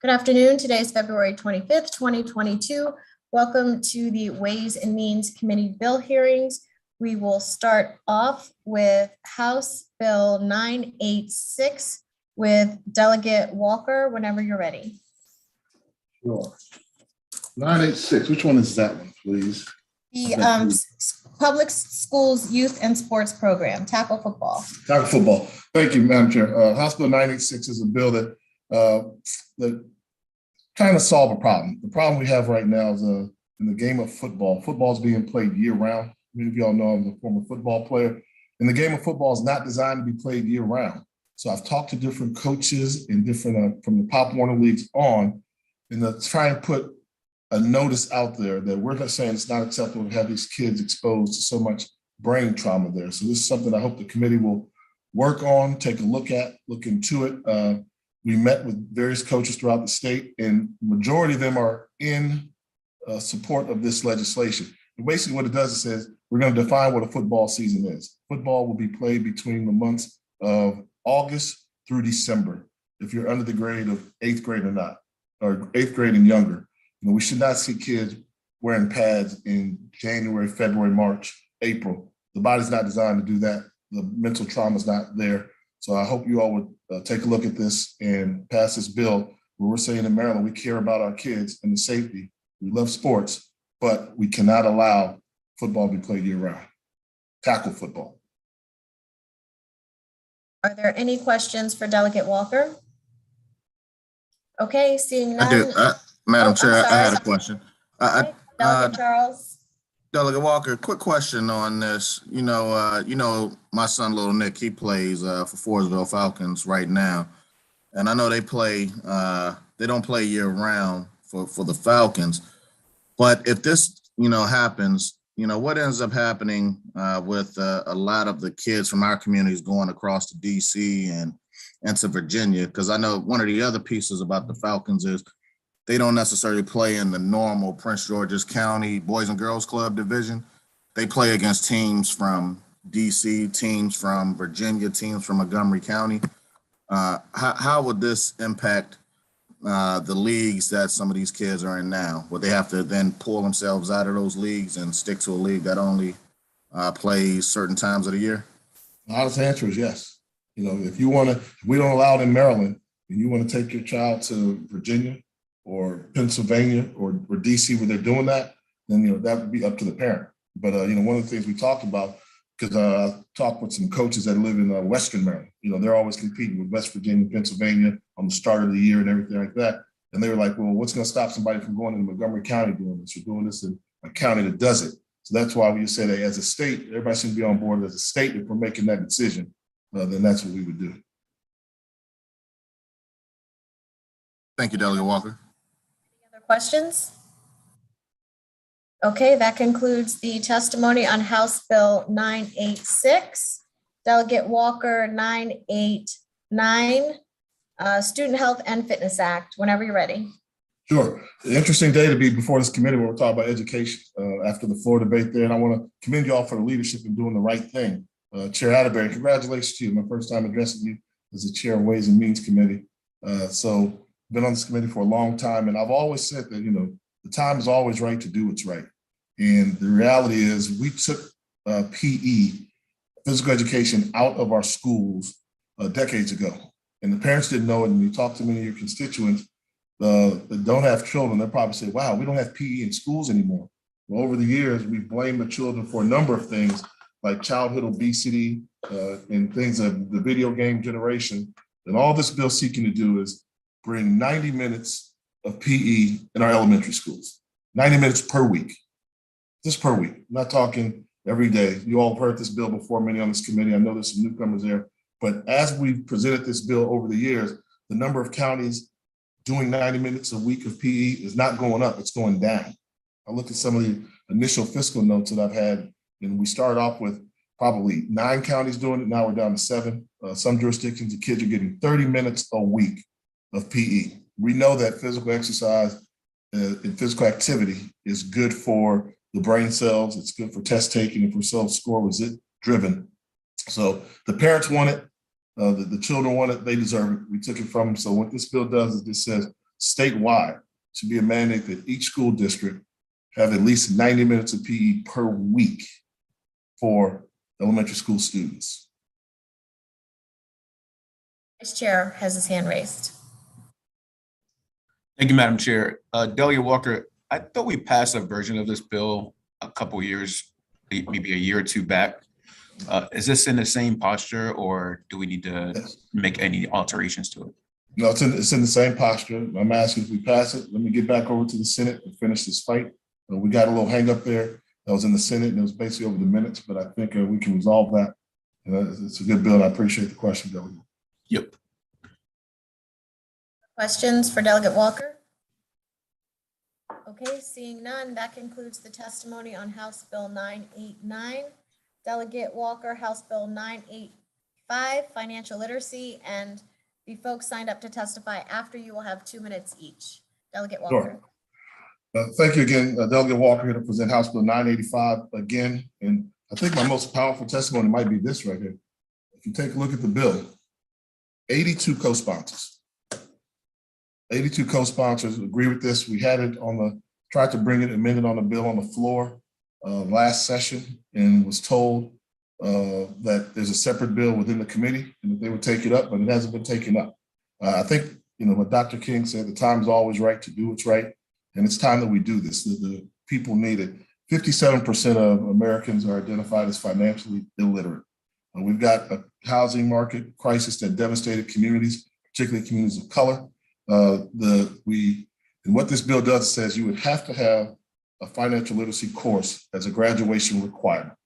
Good afternoon. Today is February 25th, 2022. Welcome to the Ways and Means Committee bill hearings. We will start off with House Bill 986 with Delegate Walker, whenever you're ready. Sure. 986, which one is that one, please? The Public Schools Youth and Sports Program, Tackle Football. Tackle Football. Thank you, Madam Chair. House Bill 986 is a bill that trying to solve a problem. The problem we have right now is in the game of football. Football is being played year round. Many of y'all know I'm a former football player. And the game of football is not designed to be played year round. So I've talked to different coaches and different from the Pop Warner leagues on, and to try and put a notice out there that we're not saying it's not acceptable to have these kids exposed to so much brain trauma there. So this is something I hope the committee will work on, take a look at, look into it. We met with various coaches throughout the state, and majority of them are in support of this legislation. And basically what it does is says, we're going to define what a football season is. Football will be played between the months of August through December, if you're under the grade of 8th grade or not, or 8th grade and younger. We should not see kids wearing pads in January, February, March, April. The body's not designed to do that. The mental trauma is not there. So I hope you all would take a look at this and pass this bill where we're saying in Maryland, we care about our kids and the safety. We love sports, but we cannot allow football to be played year round. Tackle football. Are there any questions for Delegate Walker? Okay, seeing none. I do. Madam Chair, I had a question. Delegate Charles. Delegate Walker, quick question on this. You know, my son, little Nick, he plays for Forestville Falcons right now, and I know they play. They don't play year round for the Falcons, but if this, happens, what ends up happening with a lot of the kids from our communities going across to DC and to Virginia? Because I know one of the other pieces about the Falcons is they don't necessarily play in the normal Prince George's County Boys and Girls Club division. They play against teams from DC, teams from Virginia, teams from Montgomery County. How would this impact the leagues that some of these kids are in now? Would they have to then pull themselves out of those leagues and stick to a league that only plays certain times of the year? The honest answer is yes. If we don't allow it in Maryland, and you want to take your child to Virginia or Pennsylvania or DC where they're doing that, then that would be up to the parent. But one of the things we talked about, because I talked with some coaches that live in Western Maryland, they're always competing with West Virginia, Pennsylvania on the start of the year and everything like that. And they were like, well, what's going to stop somebody from going into Montgomery County doing this or doing this in a county that does it? So that's why when you say that as a state, everybody should be on board as a state. If we're making that decision, then that's what we would do. Thank you, Delegate Walker. Questions? Okay, that concludes the testimony on House Bill 986. Delegate Walker, 989, Student Health and Fitness Act, whenever you're ready. Sure. An interesting day to be before this committee when we're talking about education after the floor debate there. And I want to commend you all for the leadership in doing the right thing. Chair Atterbury, congratulations to you. My first time addressing you as the chair of Ways and Means Committee. So been on this committee for a long time, and I've always said that, the time is always right to do what's right. And the reality is we took PE, physical education, out of our schools decades ago. And the parents didn't know it, and you talk to many of your constituents that don't have children, they'll probably say, wow, we don't have PE in schools anymore. Well, over the years, we've blamed the children for a number of things like childhood obesity and things of the video game generation. And all this bill seeking to do is bring 90 minutes of PE in our elementary schools, 90 minutes per week, just per week. I'm not talking every day. You all heard this bill before, many on this committee. I know there's some newcomers there, but as we've presented this bill over the years, the number of counties doing 90 minutes a week of PE is not going up, it's going down. I looked at some of the initial fiscal notes that I've had, and we started off with probably 9 counties doing it. Now we're down to 7. Some jurisdictions, the kids are getting 30 minutes a week of PE. We know that physical exercise and physical activity is good for the brain cells. It's good for test taking and for self-score driven. So the parents want it, the children want it, they deserve it. We took it from them. So what this bill does is it says statewide should be a mandate that each school district have at least 90 minutes of PE per week for elementary school students. Vice Chair has his hand raised. Thank you, Madam Chair. Delegate Walker, I thought we passed a version of this bill a couple years, maybe a year or two back. Is this in the same posture, or do we need to make any alterations to it? No, it's in the same posture. I'm asking if we pass it. Let me get back over to the Senate and finish this fight. We got a little hang up there. That was in the Senate, and it was basically over the minutes, but I think we can resolve that. It's a good bill. I appreciate the question, Delegate. Yep. Questions for Delegate Walker? Okay, seeing none, that concludes the testimony on House Bill 989. Delegate Walker, House Bill 985, financial literacy, and the folks signed up to testify after you will have 2 minutes each. Delegate Walker. Sure. Thank you again, Delegate Walker, here to present House Bill 985 again. And I think my most powerful testimony might be this right here. If you take a look at the bill, 82 co-sponsors. 82 co-sponsors agree with this. We had it tried to bring it amended on the bill on the floor last session and was told that there's a separate bill within the committee and that they would take it up, but it hasn't been taken up. I think, what Dr. King said, the time is always right to do what's right. And it's time that we do this. The people need it. 57% of Americans are identified as financially illiterate. We've got a housing market crisis that devastated communities, particularly communities of color. And what this bill does, says you would have to have a financial literacy course as a graduation requirement.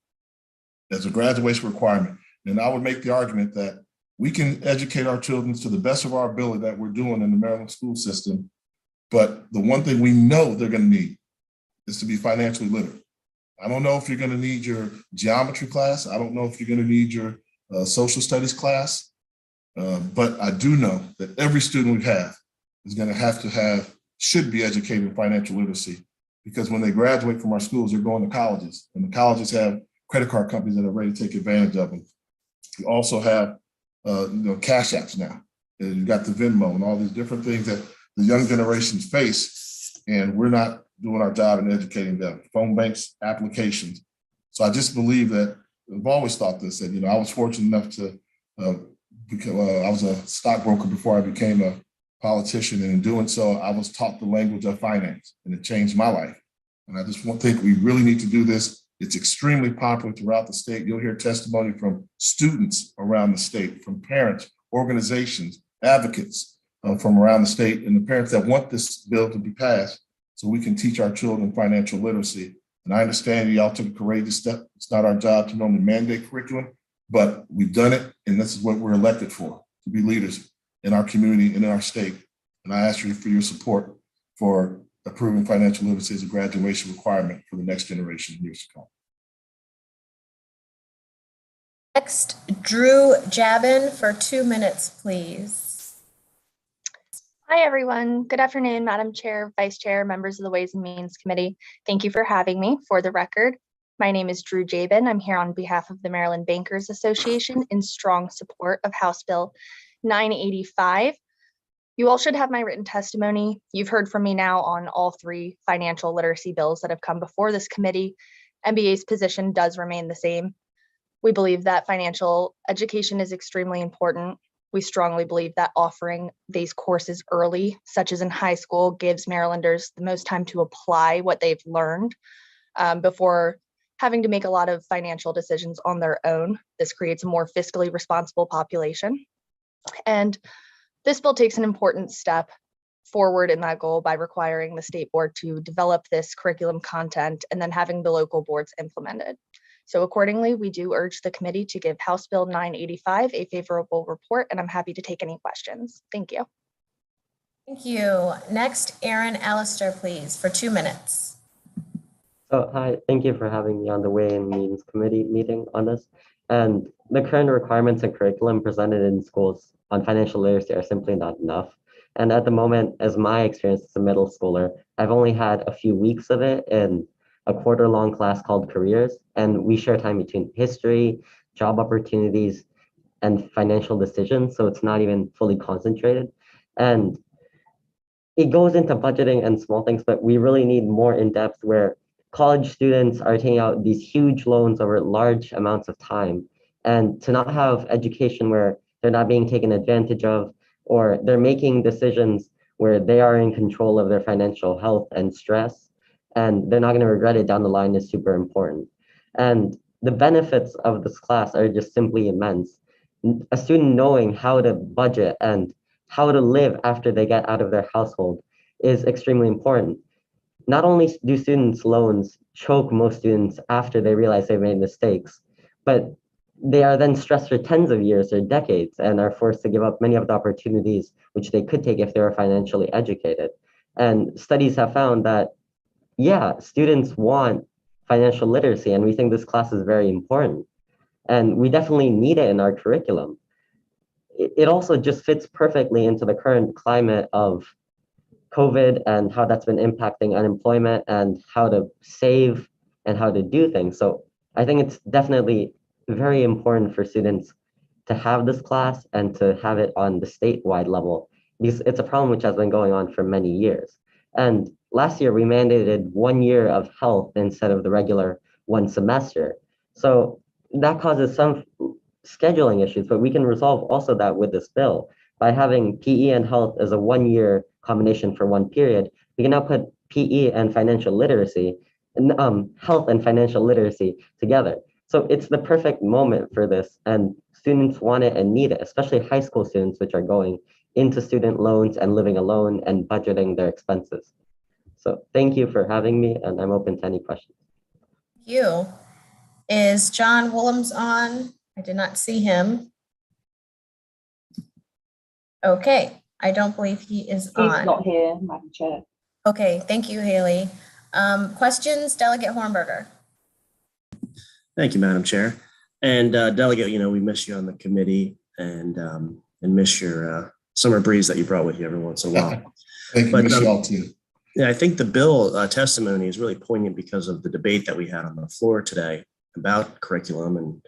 And I would make the argument that we can educate our children to the best of our ability that we're doing in the Maryland school system. But the one thing we know they're going to need is to be financially literate. I don't know if you're going to need your geometry class. I don't know if you're going to need your social studies class. But I do know that every student we have is going to should be educated in financial literacy, because when they graduate from our schools, they're going to colleges, and the colleges have credit card companies that are ready to take advantage of them. You also have cash apps now. You've got the Venmo and all these different things that the young generations face, and we're not doing our job in educating them. Phone banks, applications. So I just believe that I've always thought this, that, I was fortunate enough to, I was a stockbroker before I became a politician. And in doing so, I was taught the language of finance, and it changed my life. And I just think we really need to do this. It's extremely popular throughout the state. You'll hear testimony from students around the state, from parents, organizations, advocates from around the state, and the parents that want this bill to be passed so we can teach our children financial literacy. And I understand y'all took a courageous step. It's not our job to normally mandate curriculum, but we've done it, and this is what we're elected for, to be leaders in our community and in our state. And I ask you for your support for approving financial literacy as a graduation requirement for the next generation years to come. Next, Drew Jabin for 2 minutes, please. Hi, everyone. Good afternoon, Madam Chair, Vice Chair, members of the Ways and Means Committee. Thank you for having me. For the record, my name is Drew Jabin. I'm here on behalf of the Maryland Bankers Association in strong support of House Bill 985. You all should have my written testimony. You've heard from me now on all 3 financial literacy bills that have come before this committee. MBA's position does remain the same. We believe that financial education is extremely important. We strongly believe that offering these courses early, such as in high school, gives Marylanders the most time to apply what they've learned before having to make a lot of financial decisions on their own. This creates a more fiscally responsible population. And this bill takes an important step forward in that goal by requiring the state board to develop this curriculum content and then having the local boards implement it. So accordingly, we do urge the committee to give House Bill 985 a favorable report, and I'm happy to take any questions. Thank you. Thank you. Next, Aaron Allister, please, for 2 minutes. So hi, thank you for having me on the Way and Means Committee meeting on this. And the current requirements and curriculum presented in schools on financial literacy are simply not enough. And at the moment, as my experience as a middle schooler, I've only had a few weeks of it in a quarter-long class called Careers, and we share time between history, job opportunities, and financial decisions, so it's not even fully concentrated. And it goes into budgeting and small things, but we really need more in depth where college students are taking out these huge loans over large amounts of time. And to not have education where they're not being taken advantage of, or they're making decisions where they are in control of their financial health and stress, and they're not going to regret it down the line is super important. And the benefits of this class are just simply immense. A student knowing how to budget and how to live after they get out of their household is extremely important. Not only do students' loans choke most students after they realize they've made mistakes, but they are then stressed for tens of years or decades and are forced to give up many of the opportunities which they could take if they were financially educated. And studies have found that, yeah, students want financial literacy, and we think this class is very important. And we definitely need it in our curriculum. It also just fits perfectly into the current climate of COVID and how that's been impacting unemployment and how to save and how to do things. So I think it's definitely very important for students to have this class and to have it on the statewide level, because it's a problem which has been going on for many years. And last year we mandated 1 year of health instead of the regular one semester. So that causes some scheduling issues, but we can resolve also that with this bill. By having PE and health as a 1 year combination for one period, we can now put PE and financial literacy, health and financial literacy together. So it's the perfect moment for this, and students want it and need it, especially high school students, which are going into student loans and living alone and budgeting their expenses. So thank you for having me, and I'm open to any questions. Thank you. Is John Willems on? I did not see him. Okay, I don't believe he is He's on. not here, Madam Chair. Okay, thank you, Haley. Questions, Delegate Hornberger? Thank you, Madam Chair. And Delegate, we miss you on the committee and miss your summer breeze that you brought with you every once in a while. Thank you, But, miss you all too. Yeah, I think the bill testimony is really poignant because of the debate that we had on the floor today about curriculum and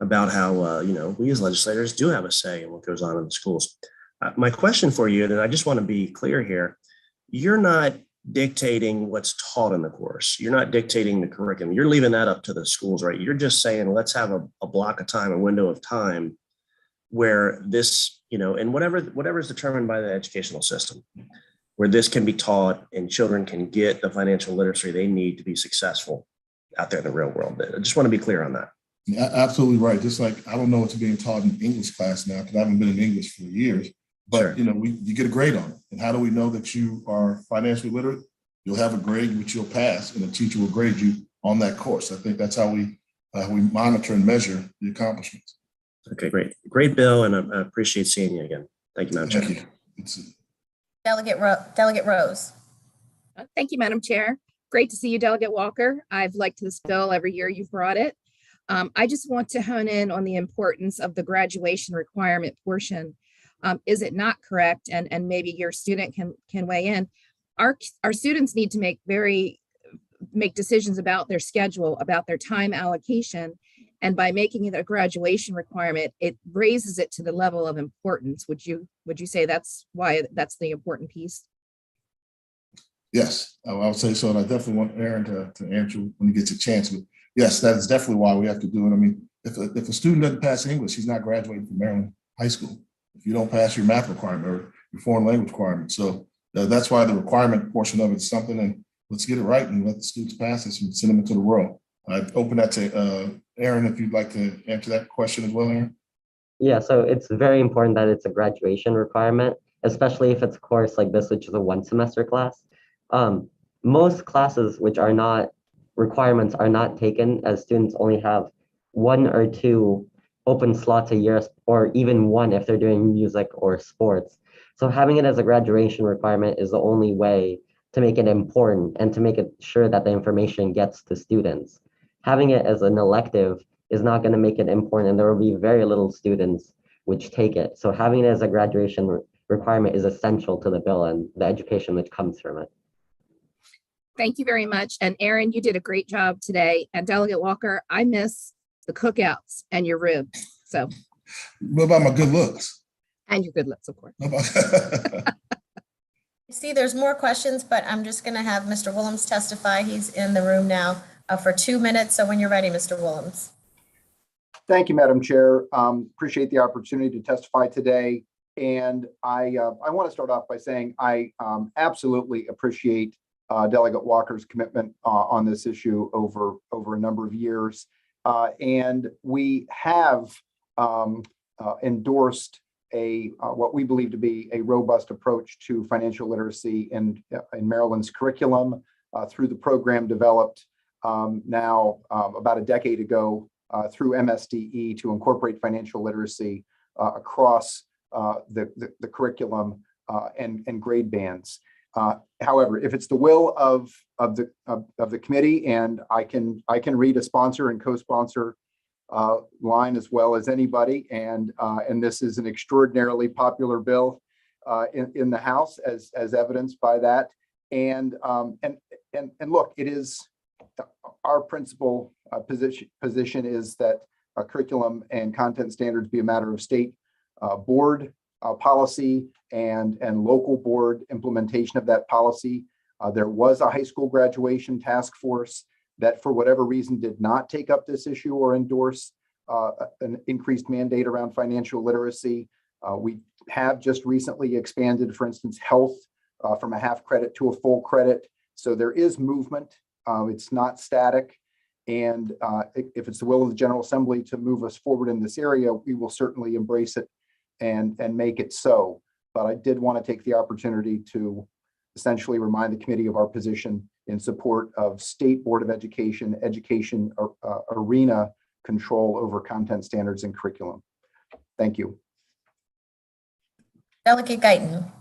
about how, we as legislators do have a say in what goes on in the schools. My question for you, and I just want to be clear here, you're not dictating what's taught in the course. You're not dictating the curriculum. You're leaving that up to the schools, right? You're just saying, let's have a block of time, a window of time where this, and whatever is determined by the educational system, where this can be taught and children can get the financial literacy they need to be successful out there in the real world. I just want to be clear on that. Yeah, absolutely right. Just like I don't know what's being taught in English class now because I haven't been in English for years. But Sure. You get a grade on it. And how do we know that you are financially literate? You'll have a grade which you'll pass, and the teacher will grade you on that course. I think that's how we monitor and measure the accomplishments. Okay, great bill, and I appreciate seeing you again. Thank you, Madam Chair. Thank you. Delegate Rose. Thank you, Madam Chair. Great to see you, Delegate Walker. I've liked this bill every year you've brought it. I just want to hone in on the importance of the graduation requirement portion. Is it not correct? And maybe your student can weigh in. Our students need to make decisions about their schedule, about their time allocation. And by making it a graduation requirement, it raises it to the level of importance. Would you say that's why that's the important piece? Yes, I would say so. And I definitely want Aaron to answer when he gets a chance. But yes, that is definitely why we have to do it. I mean, if a student doesn't pass English, he's not graduating from Maryland High School. If you don't pass your math requirement or your foreign language requirement. So that's why the requirement portion of it is something, and let's get it right and let the students pass this and send them into the world. I'd open that to Aaron, if you'd like to answer that question as well, Aaron. Yeah, so it's very important that it's a graduation requirement, especially if it's a course like this, which is a one semester class. Most classes which are not requirements are not taken, as students only have 1 or 2 open slots a year, or even 1 if they're doing music or sports. So having it as a graduation requirement is the only way to make it important and to make it sure that the information gets to students. Having it as an elective is not going to make it important, and there will be very little students which take it. So having it as a graduation requirement is essential to the bill and the education which comes from it. Thank you very much. And Aaron, you did a great job today. And Delegate Walker, I miss the cookouts and your ribs. So, What about my good looks? and your good looks, of course. See, there's more questions, but I'm just going to have Mr. Willems testify. He's in the room now for 2 minutes. So when you're ready, Mr. Willems. Thank you, Madam Chair. Appreciate the opportunity to testify today. And I want to start off by saying I absolutely appreciate Delegate Walker's commitment on this issue over a number of years. And we have endorsed what we believe to be a robust approach to financial literacy in Maryland's curriculum through the program developed now about a decade ago through MSDE to incorporate financial literacy across the curriculum and grade bands. However, if it's the will of the committee, and I can read a sponsor and co-sponsor line as well as anybody, and this is an extraordinarily popular bill in the House, as evidenced by that. And look, it is our principal position is that curriculum and content standards be a matter of state board policy and local board implementation of that policy. There was a high school graduation task force that, for whatever reason, did not take up this issue or endorse an increased mandate around financial literacy. We have just recently expanded, for instance, health from a half credit to a full credit. So there is movement. It's not static. And if it's the will of the General Assembly to move us forward in this area, we will certainly embrace it and make it so. But I did want to take the opportunity to essentially remind the committee of our position in support of State Board of Education arena control over content standards and curriculum. Thank you. Delegate Guyton.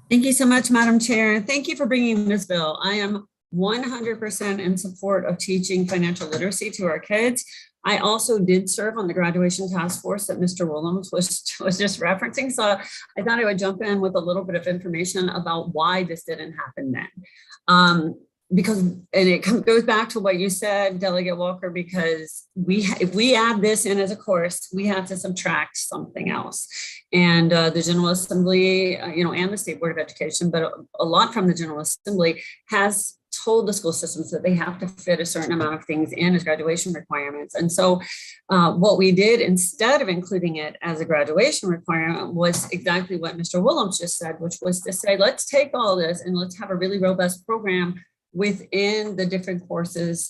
Thank you so much, Madam Chair. Thank you for bringing this bill. I am 100% in support of teaching financial literacy to our kids. I also did serve on the graduation task force that Mr. Willems was just referencing. So I thought I would jump in with a little bit of information about why this didn't happen then. Because, and it goes back to what you said, Delegate Walker, because if we add this in as a course, we have to subtract something else. And the General Assembly, and the State Board of Education, but a lot from the General Assembly has told the school systems that they have to fit a certain amount of things in as graduation requirements. And so what we did, instead of including it as a graduation requirement, was exactly what Mr. Willems just said, which was to say, let's take all this and let's have a really robust program within the different courses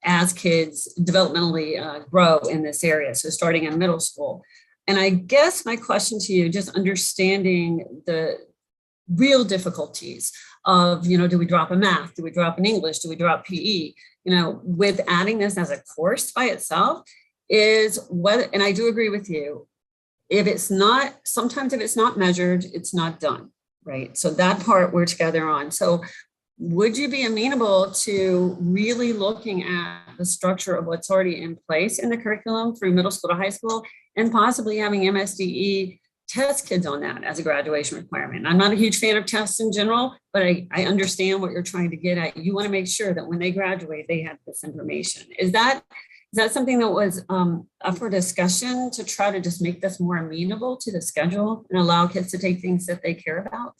as kids developmentally grow in this area. So starting in middle school. And I guess my question to you, just understanding the real difficulties of, do we drop a math? Do we drop an English? Do we drop PE? With adding this as a course by itself is whether, and I do agree with you, sometimes if it's not measured, it's not done, right? So that part we're together on. So would you be amenable to really looking at the structure of what's already in place in the curriculum through middle school to high school and possibly having MSDE test kids on that as a graduation requirement? I'm not a huge fan of tests in general, but I understand what you're trying to get at. You want to make sure that when they graduate, they have this information. Is that something that was up for discussion to try to just make this more amenable to the schedule and allow kids to take things that they care about?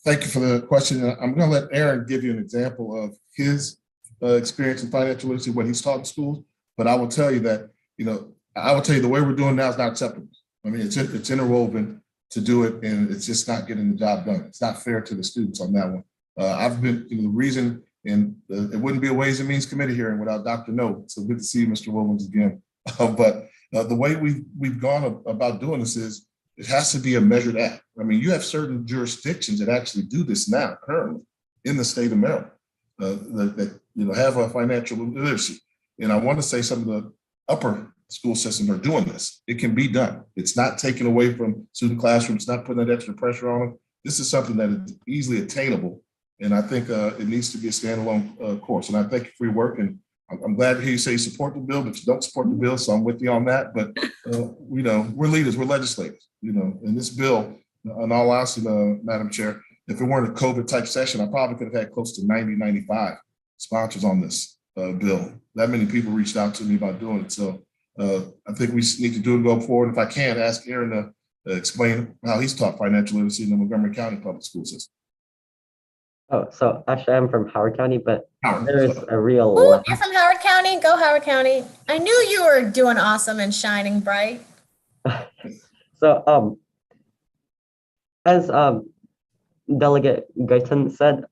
Thank you for the question. I'm going to let Aaron give you an example of his experience in financial literacy, what he's taught in schools. But I will tell you that, the way we're doing now is not acceptable. I mean, it's interwoven to do it, and it's just not getting the job done. It's not fair to the students on that one. I've been, the reason, and it wouldn't be a Ways and Means Committee hearing without Dr. No. So good to see you, Mr. Williams, again. But the way we've gone about doing this is it has to be a measured act. I mean, you have certain jurisdictions that actually do this now, currently, in the state of Maryland, that have a financial literacy. And I want to say some of the upper school systems are doing this. It can be done. It's not taken away from student classrooms. It's not putting that extra pressure on them. This is something that is easily attainable. And I think it needs to be a standalone course. And I thank you for your work. And I'm glad to hear you say you support the bill, but you don't support the bill. So I'm with you on that. But, we're leaders, we're legislators, and this bill, in all honesty, Madam Chair, if it weren't a COVID type session, I probably could have had close to 90, 95 sponsors on this bill. That many people reached out to me about doing it. So I think we need to do it going forward. If I can, ask Aaron to explain how he's taught financial literacy in the Montgomery County public school system. Oh, so actually I'm from Howard County, but Howard, there is a real Ooh, lack. you're from Howard County. Go Howard County. I knew you were doing awesome and shining bright. So as Delegate Guyton said,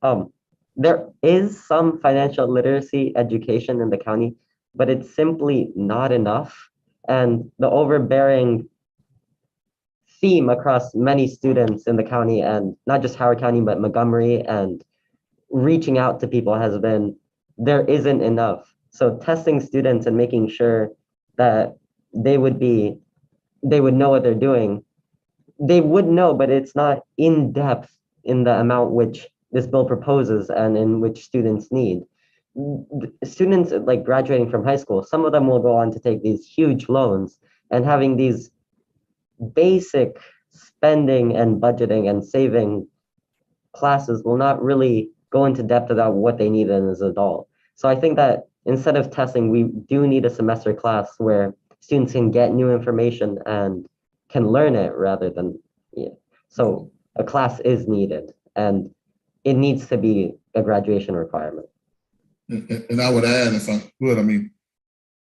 there is some financial literacy education in the county, but it's simply not enough. And the overbearing theme across many students in the county, and not just Howard County, but Montgomery, and reaching out to people has been, there isn't enough. So testing students and making sure that they would know what they're doing. They would know, but it's not in depth in the amount which this bill proposes and in which students need. Students like graduating from high school, some of them will go on to take these huge loans, and having these basic spending and budgeting and saving classes will not really go into depth about what they need as an adult. So I think that instead of testing, we do need a semester class where students can get new information and can learn it rather than, yeah. So a class is needed, and it needs to be a graduation requirement. And I would add, if I could, I mean,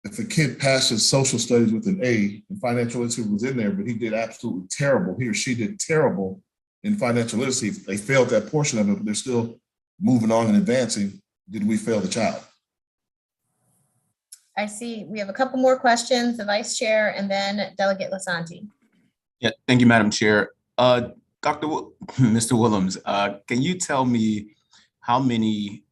if a kid passes social studies with an A and financial literacy was in there, but he did absolutely terrible, he or she did terrible in financial literacy, if they failed that portion of it, but they're still moving on and advancing, did we fail the child? I see we have a couple more questions, the Vice Chair and then Delegate Lasanti. Yeah, thank you, Madam Chair. Mr. Willems, can you tell me how many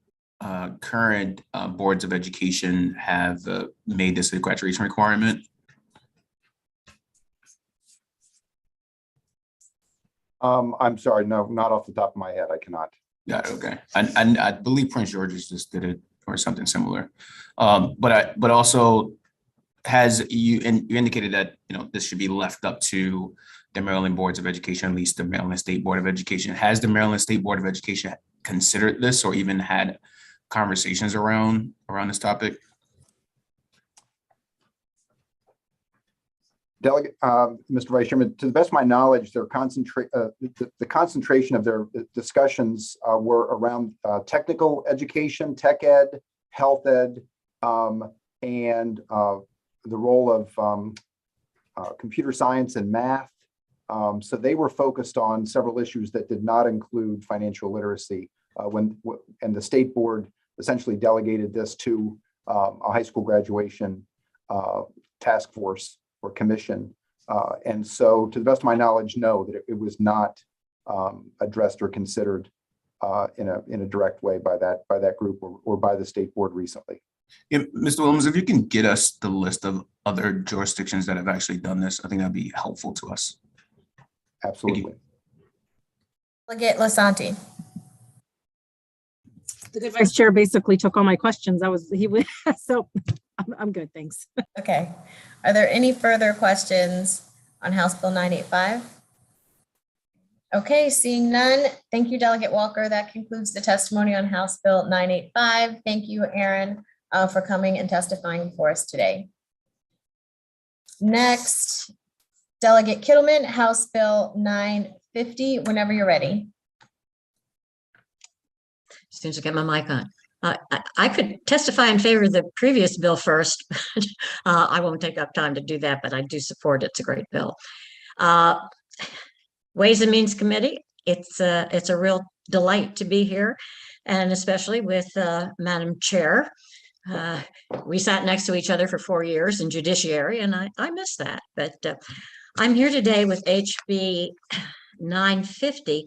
current boards of education have made this a graduation requirement? I'm sorry, no, not off the top of my head, I cannot. Yeah, okay. And I believe Prince George's just did it or something similar. But also you indicated that, you know, this should be left up to the Maryland Boards of Education, at least the Maryland State Board of Education. Has the Maryland State Board of Education considered this or even had conversations around this topic? Delegate, Mr. Vice Chairman, to the best of my knowledge, the concentration of their discussions were around technical education, tech ed, health ed, and the role of computer science and math. So they were focused on several issues that did not include financial literacy. And the state board essentially delegated this to a high school graduation task force or commission. And so to the best of my knowledge, no, that it was not addressed or considered in a direct way by that group or by the state board recently. Yeah, Mr. Williams, if you can get us the list of other jurisdictions that have actually done this, I think that'd be helpful to us. Absolutely. Delegate Lasanti. The good vice chair basically took all my questions. So I'm good, thanks. Okay. Are there any further questions on House Bill 985? Okay, seeing none. Thank you, Delegate Walker. That concludes the testimony on House Bill 985. Thank you, Aaron, for coming and testifying for us today. Next, Delegate Kittleman, House Bill 950, whenever you're ready. As soon as I get my mic on. I could testify in favor of the previous bill first. But, I won't take up time to do that, but I do support it. It's a great bill. Ways and Means Committee, it's a real delight to be here, and especially with Madam Chair. We sat next to each other for 4 years in Judiciary, and I miss that. But I'm here today with HB 950.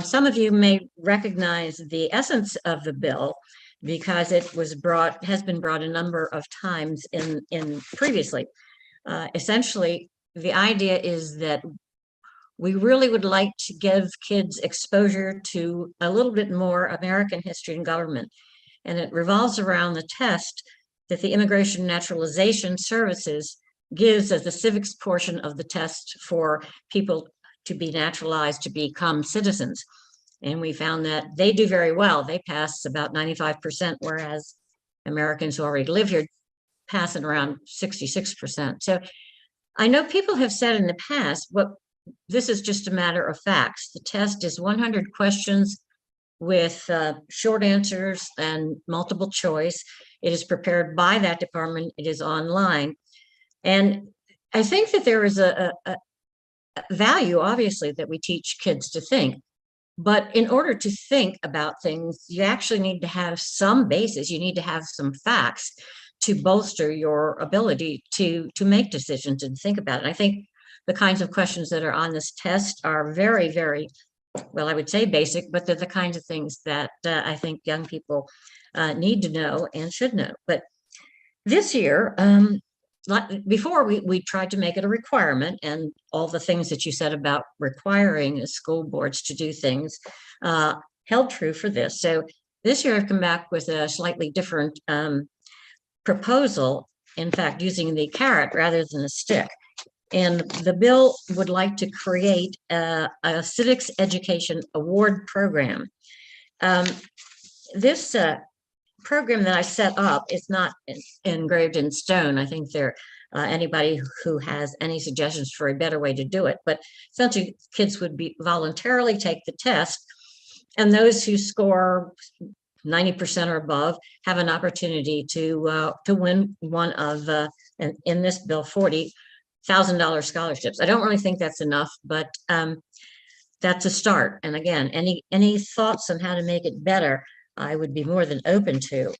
Some of you may recognize the essence of the bill because it has been brought a number of times in previously. Essentially, the idea is that we really would like to give kids exposure to a little bit more American history and government. And it revolves around the test that the Immigration and Naturalization Services gives as the civics portion of the test for people to be naturalized, to become citizens. And we found that they do very well. They pass about 95%, whereas Americans who already live here pass at around 66%. So I know people have said in the past, what this is just a matter of facts. The test is 100 questions with short answers and multiple choice. It is prepared by that department. It is online. And I think that there is a value, obviously, that we teach kids to think. But in order to think about things, you actually need to have some basis. You need to have some facts to bolster your ability to make decisions and think about it. I think the kinds of questions that are on this test are very, very, well, I would say basic, but they're the kinds of things that I think young people need to know and should know. But this year, before we tried to make it a requirement, and all the things that you said about requiring school boards to do things held true for this. So this year I've come back with a slightly different proposal, in fact, using the carrot rather than a stick. And the bill would like to create a civics education award program. This program that I set up is not engraved in stone. I think anybody who has any suggestions for a better way to do it, but essentially kids would voluntarily take the test, and those who score 90% or above have an opportunity to win one of, in this bill, $40,000 scholarships. I don't really think that's enough, but that's a start. And again, any thoughts on how to make it better, I would be more than open to.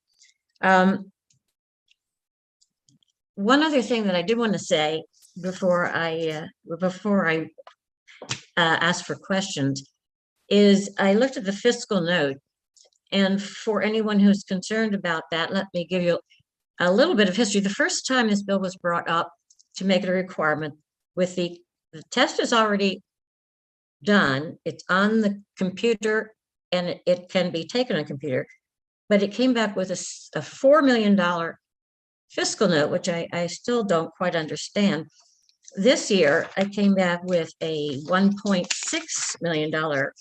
One other thing that I did want to say before I ask for questions is I looked at the fiscal note, and for anyone who's concerned about that, let me give you a little bit of history. The first time this bill was brought up to make it a requirement, with the test is already done, it's on the computer, and it can be taken on a computer, but it came back with a $4 million fiscal note, which I still don't quite understand. This year, I came back with a $1.6 million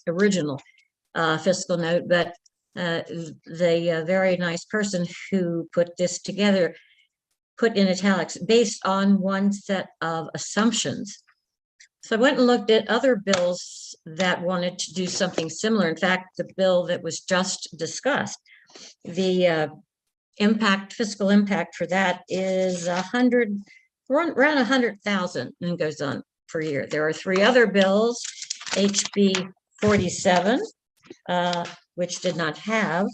original fiscal note, but the very nice person who put this together put in italics based on one set of assumptions. So I went and looked at other bills that wanted to do something similar. In fact, the bill that was just discussed, the fiscal impact for that is around 100,000 and goes on per year. There are three other bills, HB 47, which did not have,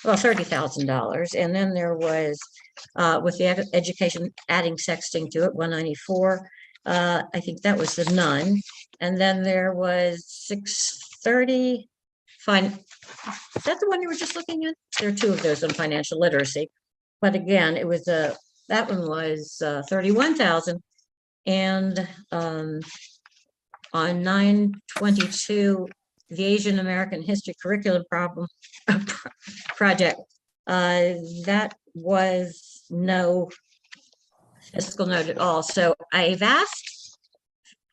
well, $30,000. And then there was, with the education adding sexting to it, 194. I think that was the none. And then there was 630. Fine. Is that the one you were just looking at? There are two of those on financial literacy. But again, it was that one was 31,000. And on 922, the Asian American History Curriculum project, that was no fiscal note at all. So I've asked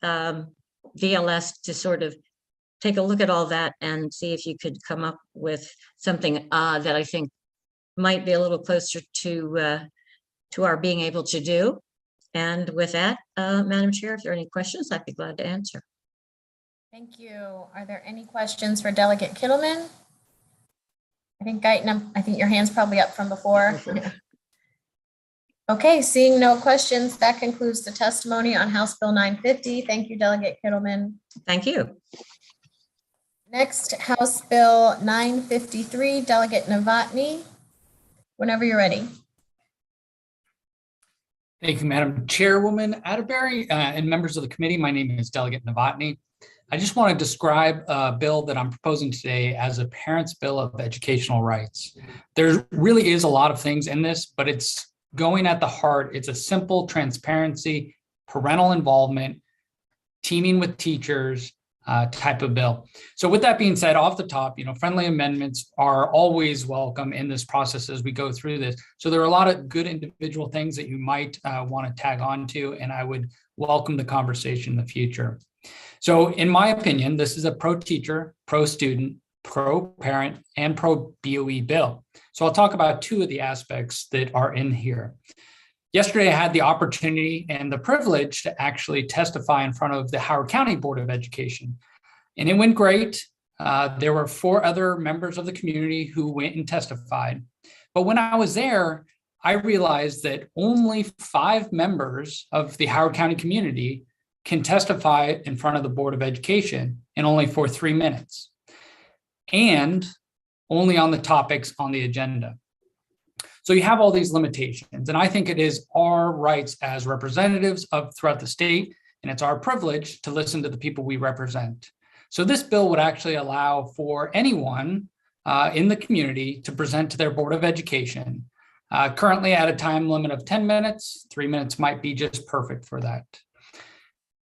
VLS to sort of take a look at all that and see if you could come up with something that I think might be a little closer to our being able to do. And with that, Madam Chair, if there are any questions, I'd be glad to answer. Thank you. Are there any questions for Delegate Kittleman? I think Guyton, I think your hand's probably up from before. Okay, seeing no questions, that concludes the testimony on House Bill 950. Thank you, Delegate Kittleman. Thank you. Next, House Bill 953, Delegate Novotny. Whenever you're ready. Thank you, Madam Chairwoman Atterbury and members of the committee. My name is Delegate Novotny. I just want to describe a bill that I'm proposing today as a parent's bill of educational rights. There really is a lot of things in this, but it's going at the heart. It's a simple transparency, parental involvement, teaming with teachers type of bill. So with that being said, off the top, friendly amendments are always welcome in this process as we go through this. So there are a lot of good individual things that you might want to tag on to, and I would welcome the conversation in the future. So in my opinion, this is a pro-teacher, pro-student, pro-parent, and pro-BOE bill. So I'll talk about two of the aspects that are in here. Yesterday, I had the opportunity and the privilege to actually testify in front of the Howard County Board of Education. And it went great. There were 4 other members of the community who went and testified. But when I was there, I realized that only 5 members of the Howard County community can testify in front of the Board of Education, and only for 3 minutes, and only on the topics on the agenda. So you have all these limitations, and I think it is our rights as representatives of throughout the state, and it's our privilege to listen to the people we represent. So this bill would actually allow for anyone in the community to present to their Board of Education. Currently at a time limit of 10 minutes, 3 minutes might be just perfect for that.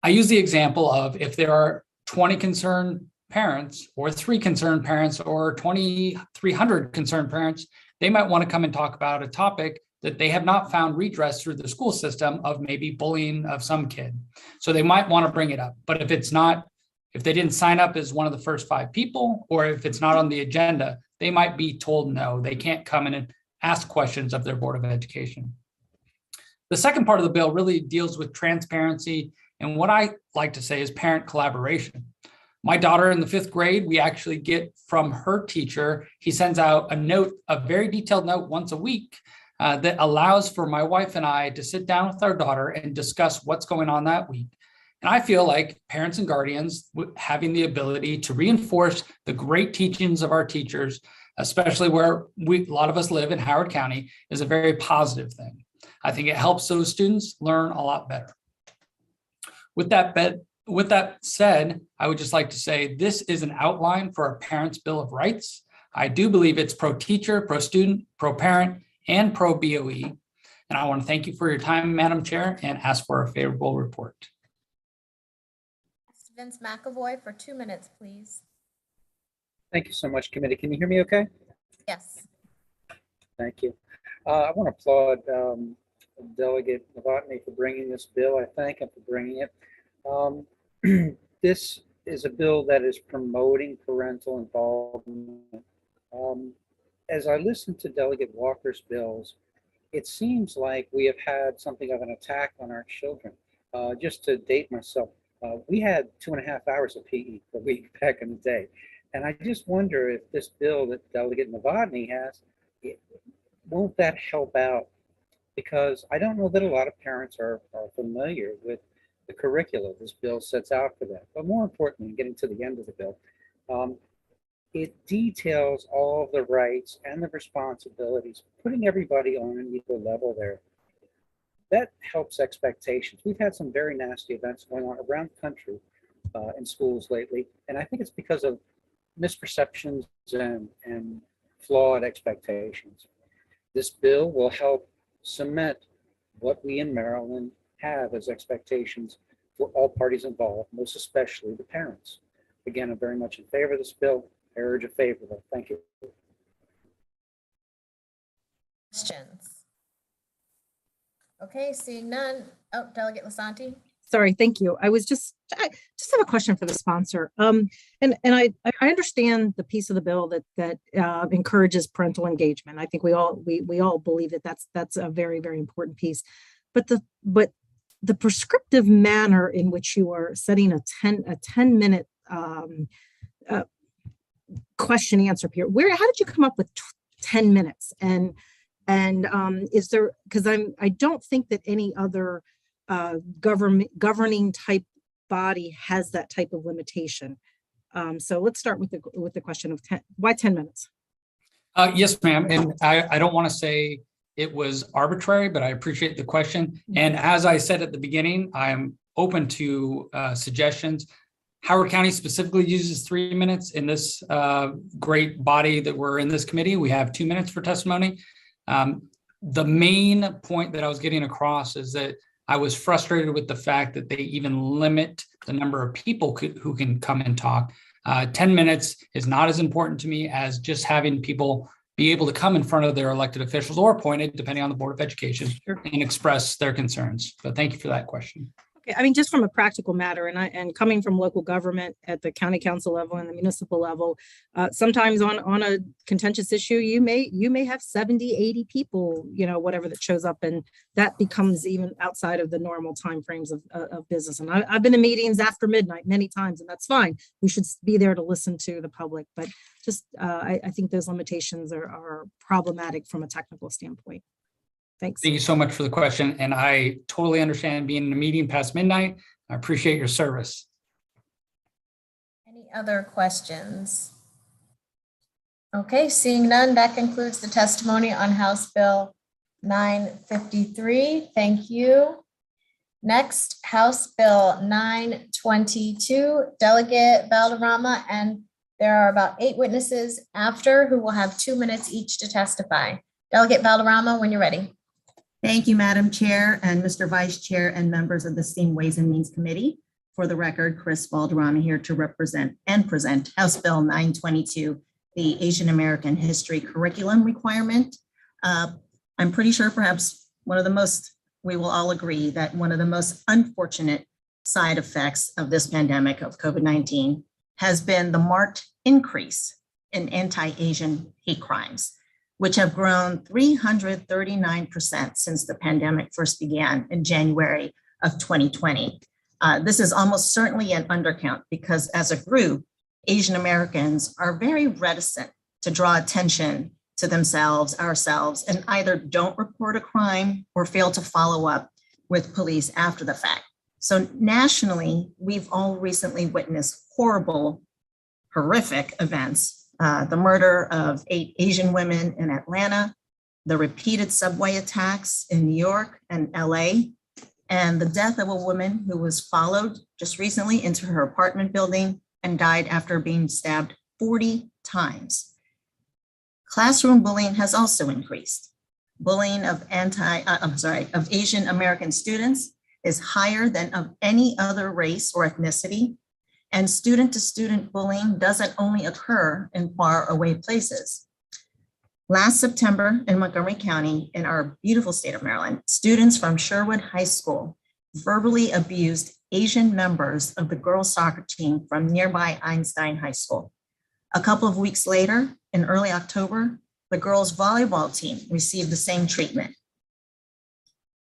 I use the example of if there are 20 concerned parents or 3 concerned parents or 2,300 concerned parents, they might want to come and talk about a topic that they have not found redress through the school system of maybe bullying of some kid. So they might want to bring it up. But if it's not, if they didn't sign up as one of the first 5 people, or if it's not on the agenda, they might be told no, they can't come in and ask questions of their Board of Education. The second part of the bill really deals with transparency and what I like to say is parent collaboration. My daughter in the 5th grade, we actually get from her teacher, he sends out a note, a very detailed note once a week that allows for my wife and I to sit down with our daughter and discuss what's going on that week. And I feel like parents and guardians having the ability to reinforce the great teachings of our teachers, especially where a lot of us live in Howard County, is a very positive thing. I think it helps those students learn a lot better. With that said, I would just like to say this is an outline for a parent's Bill of Rights. I do believe it's pro-teacher, pro-student, pro-parent, and pro-BOE. And I want to thank you for your time, Madam Chair, and ask for a favorable report. Vince McAvoy for 2 minutes, please. Thank you so much, committee. Can you hear me okay? Yes. Thank you. I want to applaud Delegate Novotny for bringing this bill. I thank him for bringing it. This is a bill that is promoting parental involvement. As I listen to Delegate Walker's bills, it seems like we have had something of an attack on our children. Just to date myself, we had 2.5 hours of PE per week back in the day. And I just wonder if this bill that Delegate Novotny has, won't that help out? Because I don't know that a lot of parents are familiar with the curricula this bill sets out for that. But more importantly, getting to the end of the bill, it details all of the rights and the responsibilities, putting everybody on an equal level there. That helps expectations. We've had some very nasty events going on around the country in schools lately, and I think it's because of misperceptions and flawed expectations. This bill will help cement what we in Maryland have as expectations for all parties involved, most especially the parents. Again, I'm very much in favor of this bill. I urge a favor. Thank you. Questions? Okay, seeing none. Oh, Delegate Lasanti. Sorry, thank you. I just have a question for the sponsor. And I understand the piece of the bill that encourages parental engagement. I think we all believe that that's a very, very important piece. But the prescriptive manner in which you are setting a 10-minute question answer period, how did you come up with 10 minutes? And is there, because I don't think that any other governing type body has that type of limitation. So let's start with the question of why 10 minutes? Yes, ma'am. And I don't want to say it was arbitrary, but I appreciate the question. And as I said at the beginning, I'm open to suggestions. Howard County specifically uses 3 minutes in this great body that we're in this committee. We have 2 minutes for testimony. The main point that I was getting across is that I was frustrated with the fact that they even limit the number of people who can come and talk. 10 minutes is not as important to me as just having people be able to come in front of their elected officials or appointed, depending on the Board of Education, and express their concerns. But thank you for that question. Okay, I mean, just from a practical matter, and coming from local government at the county council level and the municipal level, sometimes on a contentious issue, you may have 70, 80 people, whatever that shows up, and that becomes even outside of the normal timeframes of business. And I've been in meetings after midnight many times, and that's fine. We should be there to listen to the public, but just I think those limitations are problematic from a technical standpoint. Thanks. Thank you so much for the question. And I totally understand being in a meeting past midnight. I appreciate your service. Any other questions? Okay, seeing none, that concludes the testimony on House Bill 953. Thank you. Next, House Bill 922, Delegate Valderrama, and there are about 8 witnesses after who will have 2 minutes each to testify. Delegate Valderrama, when you're ready. Thank you, Madam Chair and Mr. Vice Chair and members of the esteemed Ways and Means Committee. For the record, Chris Valderrama here to represent and present House Bill 922, the Asian American History Curriculum Requirement. I'm pretty sure perhaps we will all agree that one of the most unfortunate side effects of this pandemic of COVID-19 has been the marked increase in anti-Asian hate crimes, which have grown 339% since the pandemic first began in January of 2020. This is almost certainly an undercount because as a group, Asian Americans are very reticent to draw attention to themselves, ourselves, and either don't report a crime or fail to follow up with police after the fact. So nationally, we've all recently witnessed horrific events. The murder of 8 Asian women in Atlanta, the repeated subway attacks in New York and LA, and the death of a woman who was followed just recently into her apartment building and died after being stabbed 40 times. Classroom bullying has also increased. Bullying of Asian American students is higher than of any other race or ethnicity. And student-to-student bullying doesn't only occur in far away places. Last September in Montgomery County, in our beautiful state of Maryland, students from Sherwood High School verbally abused Asian members of the girls' soccer team from nearby Einstein High School. A couple of weeks later, in early October, the girls' volleyball team received the same treatment.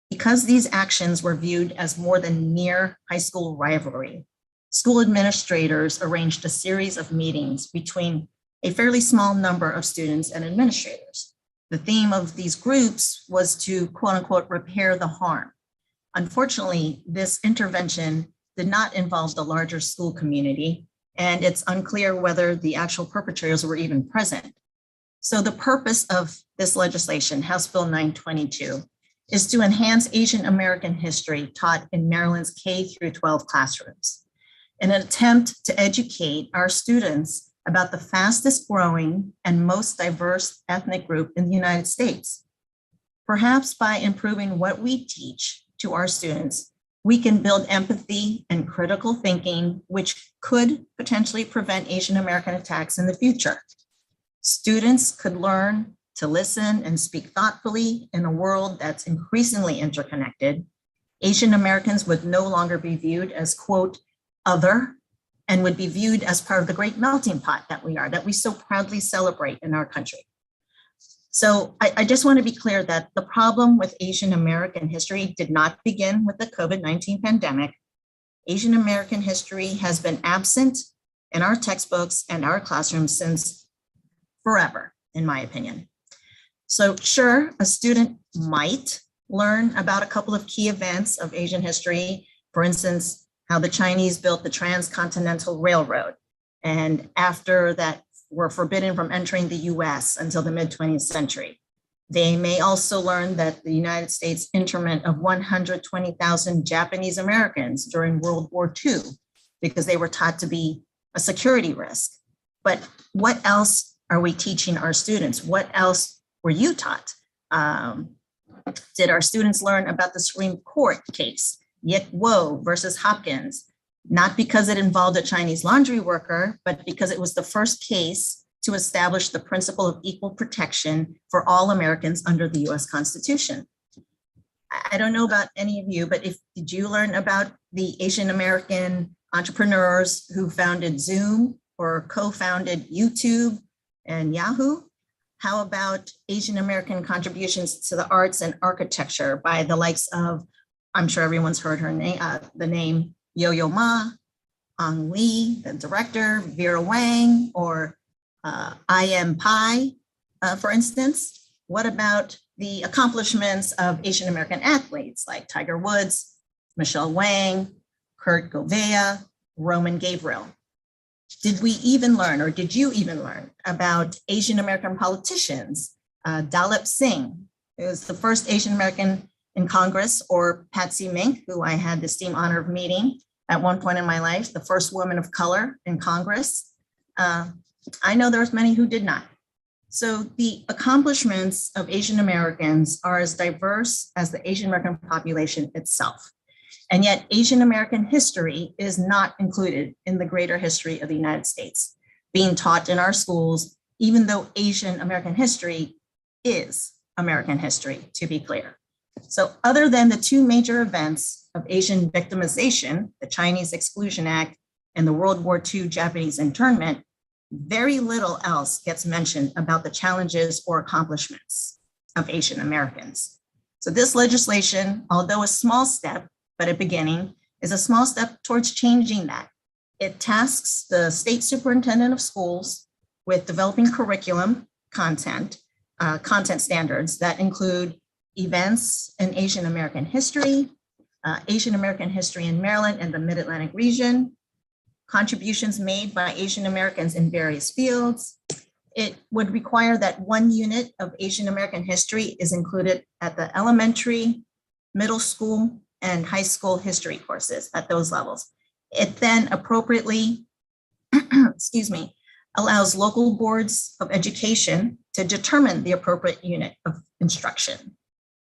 Because these actions were viewed as more than mere high school rivalry, school administrators arranged a series of meetings between a fairly small number of students and administrators. The theme of these groups was to, quote unquote, repair the harm. Unfortunately, this intervention did not involve the larger school community, and it's unclear whether the actual perpetrators were even present. So the purpose of this legislation, House Bill 922, is to enhance Asian American history taught in Maryland's K-12 classrooms, in an attempt to educate our students about the fastest growing and most diverse ethnic group in the United States. Perhaps by improving what we teach to our students, we can build empathy and critical thinking, which could potentially prevent Asian American attacks in the future. Students could learn to listen and speak thoughtfully in a world that's increasingly interconnected. Asian Americans would no longer be viewed as, quote, other, and would be viewed as part of the great melting pot that we are, that we so proudly celebrate in our country. So I just want to be clear that the problem with Asian American history did not begin with the COVID-19 pandemic. Asian American history has been absent in our textbooks and our classrooms since forever, in my opinion. So sure, a student might learn about a couple of key events of Asian history, for instance, how the Chinese built the Transcontinental Railroad, and after that were forbidden from entering the US until the mid-20th century. They may also learn that the United States internment of 120,000 Japanese Americans during World War II, because they were taught to be a security risk. But what else are we teaching our students? What else were you taught? Did our students learn about the Supreme Court case, Yik Wo versus Hopkins, not because it involved a Chinese laundry worker, but because it was the first case to establish the principle of equal protection for all Americans under the US Constitution? I don't know about any of you, but did you learn about the Asian American entrepreneurs who founded Zoom or co-founded YouTube and Yahoo? How about Asian American contributions to the arts and architecture by the likes of, I'm sure everyone's heard her name, the name Yo-Yo Ma, Ang Lee, the director, Vera Wang, or I.M. Pai, for instance? What about the accomplishments of Asian American athletes like Tiger Woods, Michelle Wang, Kurt Govea, Roman Gabriel? Did we even learn, or did you even learn about Asian American politicians? Dalip Singh, who was the first Asian American in Congress, or Patsy Mink, who I had the esteemed honor of meeting at one point in my life, the first woman of color in Congress. I know there's many who did not. So the accomplishments of Asian Americans are as diverse as the Asian American population itself. And yet Asian American history is not included in the greater history of the United States, being taught in our schools, even though Asian American history is American history, to be clear. So other than the two major events of Asian victimization, the Chinese Exclusion Act and the World War II Japanese internment, very little else gets mentioned about the challenges or accomplishments of Asian Americans. So this legislation, although a small step, but a beginning, is a small step towards changing that. It tasks the state superintendent of schools with developing curriculum content standards that include events in Asian American history in Maryland and the Mid-Atlantic region, contributions made by Asian Americans in various fields. It would require that 1 unit of Asian American history is included at the elementary, middle school, and high school history courses at those levels. It then appropriately, allows local boards of education to determine the appropriate unit of instruction.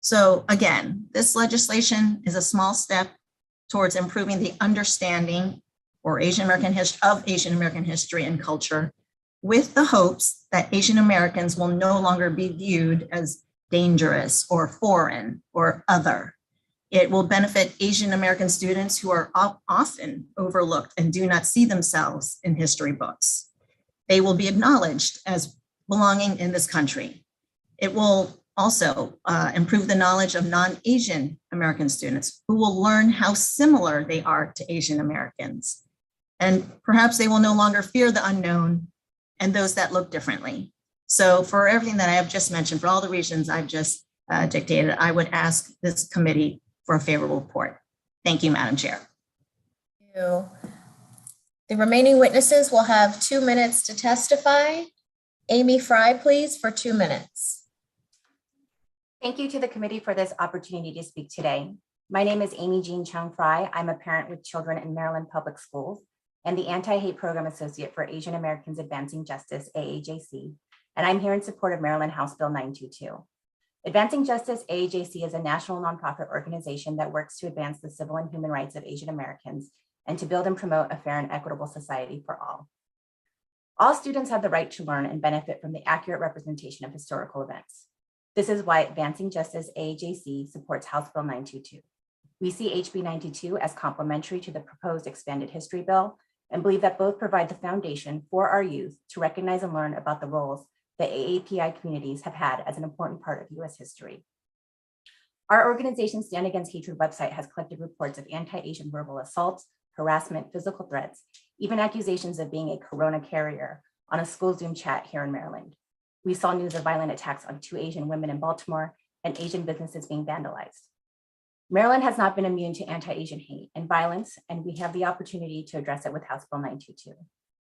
So again, this legislation is a small step towards improving the understanding or Asian American history and culture, with the hopes that Asian Americans will no longer be viewed as dangerous or foreign or other. It will benefit Asian American students who are often overlooked and do not see themselves in history books. They will be acknowledged as belonging in this country. It will also improve the knowledge of non-Asian American students who will learn how similar they are to Asian Americans. And perhaps they will no longer fear the unknown and those that look differently. So for everything that I have just mentioned, for all the reasons I've just dictated, I would ask this committee for a favorable report. Thank you, Madam Chair. Thank you. The remaining witnesses will have 2 minutes to testify. Amy Fry, please, for 2 minutes. Thank you to the committee for this opportunity to speak today. My name is Amy Jean Chung Fry. I'm a parent with children in Maryland Public Schools and the Anti-Hate Program Associate for Asian Americans Advancing Justice, AAJC, and I'm here in support of Maryland House Bill 922. Advancing Justice, AAJC, is a national nonprofit organization that works to advance the civil and human rights of Asian Americans and to build and promote a fair and equitable society for all. All students have the right to learn and benefit from the accurate representation of historical events. This is why Advancing Justice, AAJC, supports House Bill 922. We see HB 922 as complementary to the proposed expanded history bill and believe that both provide the foundation for our youth to recognize and learn about the roles that AAPI communities have had as an important part of US history. Our organization Stand Against Hatred website has collected reports of anti-Asian verbal assaults, harassment, physical threats, even accusations of being a corona carrier on a school Zoom chat here in Maryland. We saw news of violent attacks on 2 Asian women in Baltimore and Asian businesses being vandalized. Maryland has not been immune to anti-Asian hate and violence, and we have the opportunity to address it with House Bill 922.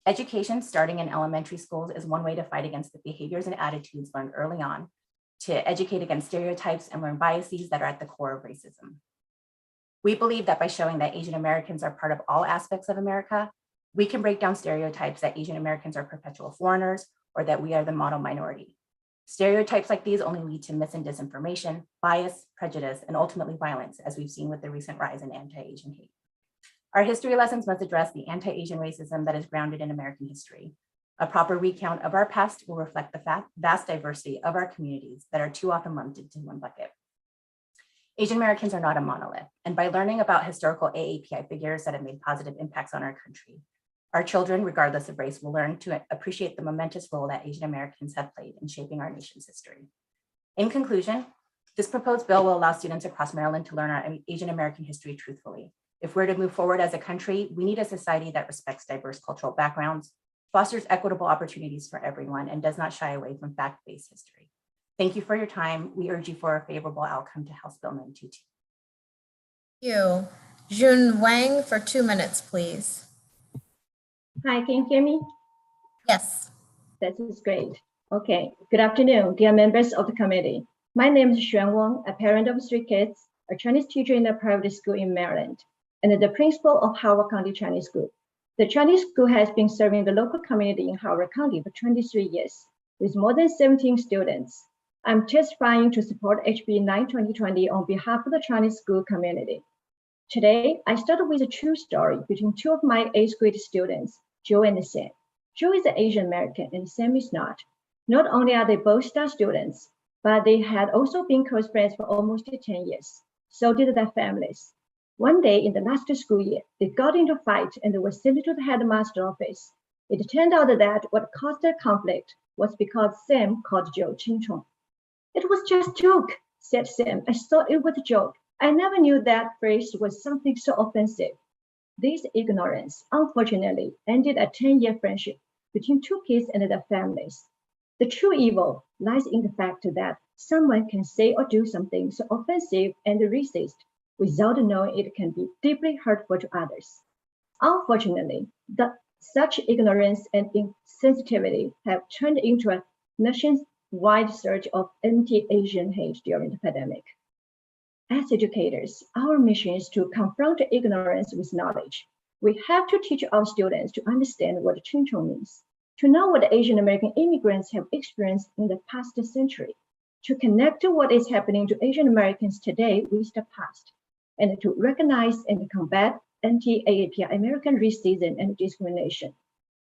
Education starting in elementary schools is one way to fight against the behaviors and attitudes learned early on, to educate against stereotypes and learn biases that are at the core of racism. We believe that by showing that Asian Americans are part of all aspects of America, we can break down stereotypes that Asian Americans are perpetual foreigners or that we are the model minority. Stereotypes like these only lead to mis and disinformation, bias, prejudice, and ultimately violence, as we've seen with the recent rise in anti-Asian hate. Our history lessons must address the anti-Asian racism that is grounded in American history. A proper recount of our past will reflect the vast diversity of our communities that are too often lumped into one bucket. Asian Americans are not a monolith, and by learning about historical AAPI figures that have made positive impacts on our country, our children, regardless of race, will learn to appreciate the momentous role that Asian Americans have played in shaping our nation's history. In conclusion, this proposed bill will allow students across Maryland to learn our Asian American history truthfully. If we're to move forward as a country, we need a society that respects diverse cultural backgrounds, fosters equitable opportunities for everyone, and does not shy away from fact-based history. Thank you for your time. We urge you for a favorable outcome to House Bill 922. Thank you. Jun Wang for 2 minutes, please. Hi, can you hear me? Yes. That is great. Okay, good afternoon, dear members of the committee. My name is Xuan Wang, a parent of 3 kids, a Chinese teacher in a private school in Maryland, and the principal of Howard County Chinese School. The Chinese school has been serving the local community in Howard County for 23 years, with more than 17 students. I'm testifying to support HB 9/2020 on behalf of the Chinese school community. Today, I started with a true story between 2 of my 8th grade students, Joe and Sam. Joe is an Asian American and Sam is not. Not only are they both star students, but they had also been close friends for almost 10 years. So did their families. One day in the last school year, they got into a fight and were sent to the headmaster's office. It turned out that what caused the conflict was because Sam called Joe Ching Chong. It was just a joke, said Sam. I thought it was a joke. I never knew that phrase was something so offensive. This ignorance, unfortunately, ended a 10-year friendship between 2 kids and their families. The true evil lies in the fact that someone can say or do something so offensive and racist without knowing it can be deeply hurtful to others. Unfortunately, such ignorance and insensitivity have turned into a nationwide surge of anti-Asian hate during the pandemic. As educators, our mission is to confront ignorance with knowledge. We have to teach our students to understand what Ching Chong means, to know what Asian American immigrants have experienced in the past century, to connect to what is happening to Asian Americans today with the past, and to recognize and combat anti-AAPI American racism and discrimination.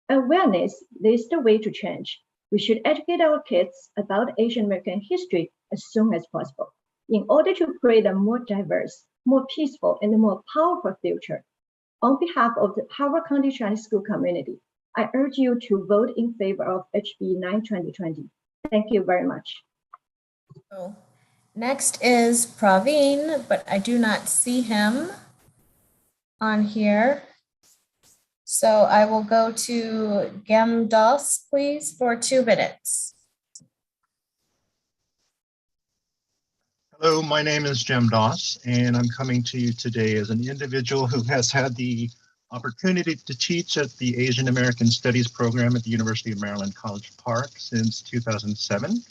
Awareness is the way to change. We should educate our kids about Asian American history as soon as possible in order to create a more diverse, more peaceful, and more powerful future. On behalf of the Howard County Chinese School community, I urge you to vote in favor of HB 9/2020. Thank you very much. Oh. Next is Praveen, but I do not see him on here. So I will go to Gem Das, please, for 2 minutes. Hello, my name is Jem Doss, and I'm coming to you today as an individual who has had the opportunity to teach at the Asian American Studies program at the University of Maryland College Park since 2007.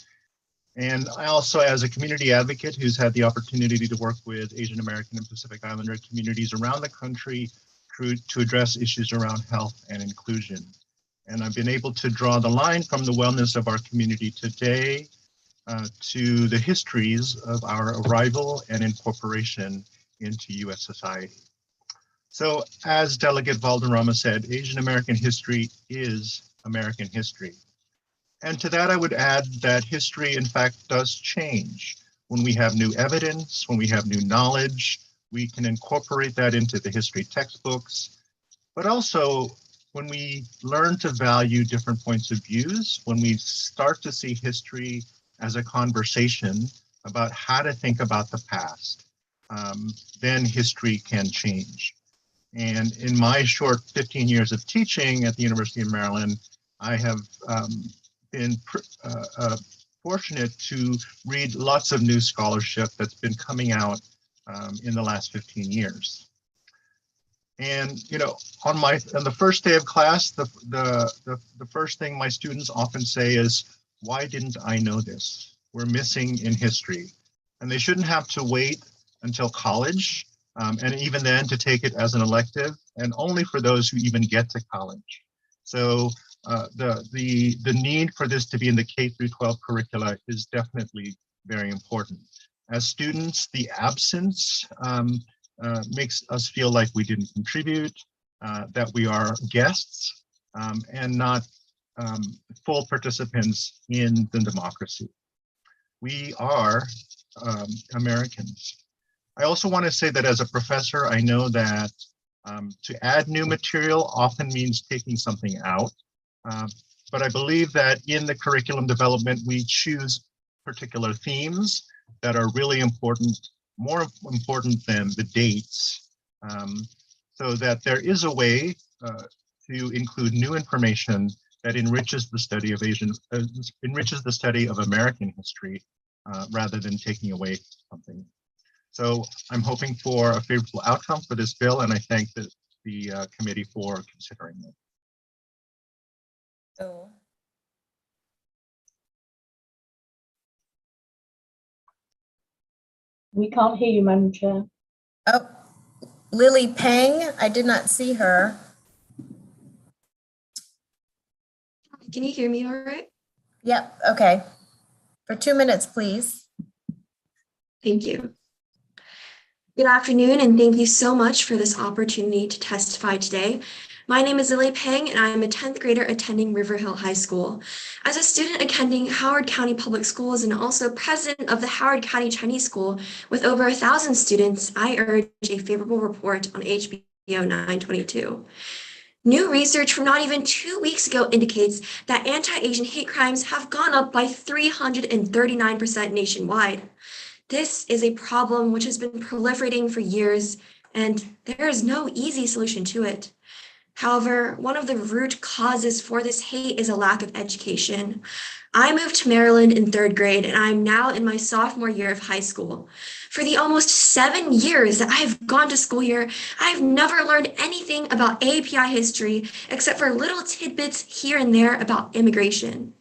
And I also, as a community advocate who's had the opportunity to work with Asian American and Pacific Islander communities around the country to address issues around health and inclusion. And I've been able to draw the line from the wellness of our community today to the histories of our arrival and incorporation into US society. So as Delegate Valderrama said, Asian American history is American history. And to that, I would add that history, in fact, does change. When we have new evidence, when we have new knowledge, we can incorporate that into the history textbooks. But also, when we learn to value different points of views, when we start to see history as a conversation about how to think about the past, then history can change. And in my short 15 years of teaching at the University of Maryland, I have been fortunate to read lots of new scholarship that's been coming out in the last 15 years. And you know, on the first day of class, the first thing my students often say is, "Why didn't I know this? We're missing in history." And they shouldn't have to wait until college, and even then to take it as an elective, and only for those who even get to college. So the need for this to be in the K through 12 curricula is definitely very important. As students, the absence makes us feel like we didn't contribute, that we are guests and not full participants in the democracy. We are Americans. I also want to say that as a professor, I know that to add new material often means taking something out. But I believe that in the curriculum development, we choose particular themes that are really important, more important than the dates, so that there is a way to include new information that enriches the study of American history, rather than taking away something. So I'm hoping for a favorable outcome for this bill, and I thank the committee for considering it. So, We can't hear you, Madam Chair. oh, Lily Peng, I did not see her. Can you hear me all right? Yep, okay. For 2 minutes, please. Thank you. Good afternoon, and thank you so much for this opportunity to testify today. My name is Lily Peng, and I am a 10th grader attending River Hill High School. As a student attending Howard County Public Schools and also president of the Howard County Chinese School with over 1,000 students, I urge a favorable report on HB 922. New research from not even 2 weeks ago indicates that anti-Asian hate crimes have gone up by 339% nationwide. This is a problem which has been proliferating for years, and there is no easy solution to it. However, one of the root causes for this hate is a lack of education. I moved to Maryland in 3rd grade, and I'm now in my sophomore year of high school. For the almost 7 years that I've gone to school here, I've never learned anything about API history except for little tidbits here and there about immigration.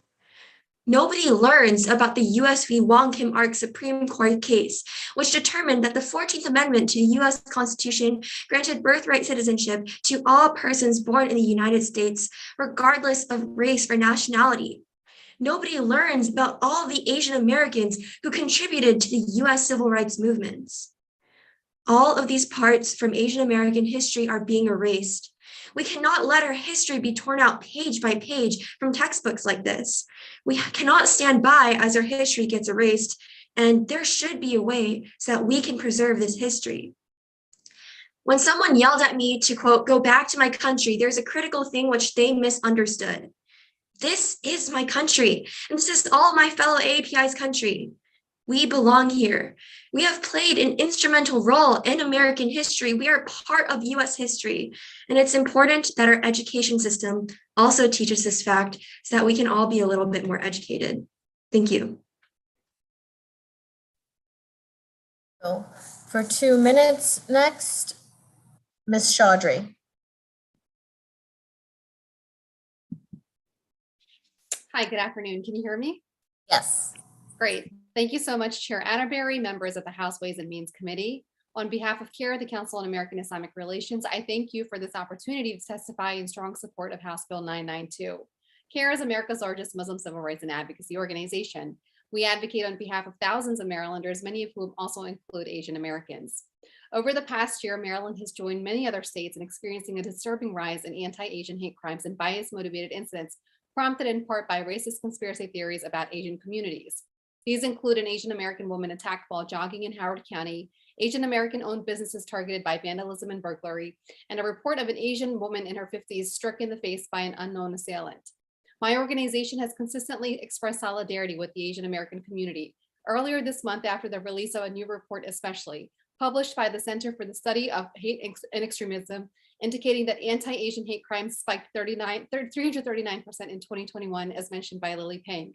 Nobody learns about the U.S. v. Wong Kim Ark Supreme Court case, which determined that the 14th Amendment to the U.S. Constitution granted birthright citizenship to all persons born in the United States, regardless of race or nationality. Nobody learns about all the Asian Americans who contributed to the U.S. civil rights movements. All of these parts from Asian American history are being erased. We cannot let our history be torn out page by page from textbooks like this. We cannot stand by as our history gets erased, and there should be a way so that we can preserve this history. When someone yelled at me to, quote, go back to my country, there's a critical thing which they misunderstood. This is my country, and this is all my fellow API's country. We belong here. We have played an instrumental role in American history. We are part of US history. And it's important that our education system also teaches this fact so that we can all be a little bit more educated. Thank you. So, for 2 minutes next, Ms. Chaudhry. Hi, good afternoon. Can you hear me? Yes. Great. Thank you so much, Chair Atterbury, members of the House Ways and Means Committee. On behalf of CARE, the Council on American Islamic Relations, I thank you for this opportunity to testify in strong support of House Bill 992. CARE is America's largest Muslim civil rights and advocacy organization. We advocate on behalf of thousands of Marylanders, many of whom also include Asian Americans. Over the past year, Maryland has joined many other states in experiencing a disturbing rise in anti-Asian hate crimes and bias-motivated incidents, prompted in part by racist conspiracy theories about Asian communities. These include an Asian American woman attacked while jogging in Howard County, Asian American owned businesses targeted by vandalism and burglary, and a report of an Asian woman in her 50s struck in the face by an unknown assailant. My organization has consistently expressed solidarity with the Asian American community. Earlier this month, after the release of a new report especially, published by the Center for the Study of Hate and Extremism, indicating that anti-Asian hate crimes spiked 339% in 2021, as mentioned by Lily Peng.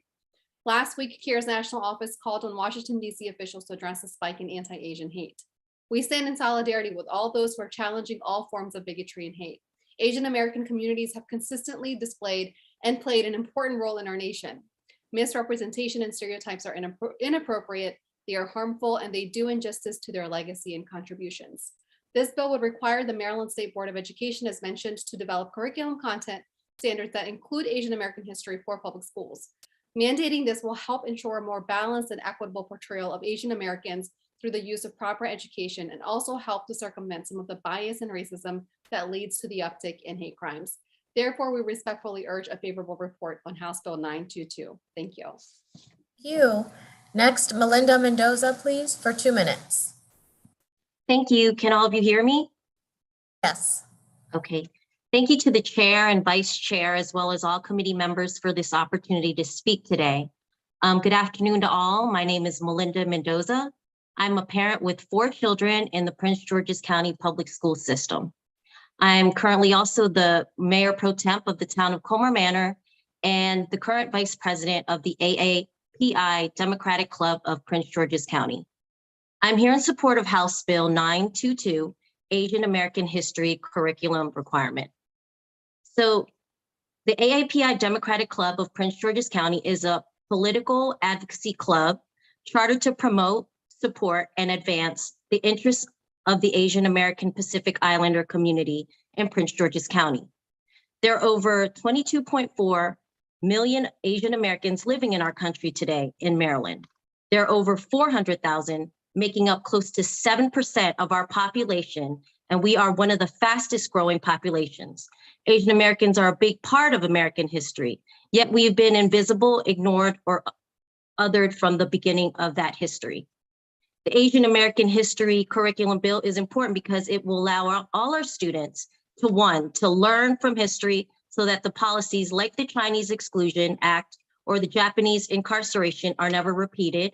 Last week, CARE's national office called on Washington, D.C. officials to address the spike in anti-Asian hate. We stand in solidarity with all those who are challenging all forms of bigotry and hate. Asian American communities have consistently displayed and played an important role in our nation. Misrepresentation and stereotypes are inappropriate, they are harmful, and they do injustice to their legacy and contributions. This bill would require the Maryland State Board of Education, as mentioned, to develop curriculum content standards that include Asian American history for public schools. Mandating this will help ensure a more balanced and equitable portrayal of Asian Americans through the use of proper education, and also help to circumvent some of the bias and racism that leads to the uptick in hate crimes. Therefore, we respectfully urge a favorable report on House Bill 922. Thank you. Thank you. Next, Melinda Mendoza, please, for 2 minutes. Thank you. Can all of you hear me? Yes. Okay. Thank you to the chair and vice chair, as well as all committee members for this opportunity to speak today. Good afternoon to all. My name is Melinda Mendoza. I'm a parent with 4 children in the Prince George's County Public School System. I'm currently also the mayor pro temp of the town of Comer Manor and the current vice president of the AAPI Democratic Club of Prince George's County. I'm here in support of House Bill 922, Asian American History Curriculum Requirement. So the AAPI Democratic Club of Prince George's County is a political advocacy club chartered to promote, support, and advance the interests of the Asian American Pacific Islander community in Prince George's County. There are over 22.4 million Asian Americans living in our country today in Maryland. There are over 400,000, making up close to 7% of our population, and we are one of the fastest growing populations. Asian Americans are a big part of American history, yet we've been invisible, ignored, or othered from the beginning of that history. The Asian American History Curriculum Bill is important because it will allow all our students to learn from history so that the policies like the Chinese Exclusion Act or the Japanese incarceration are never repeated,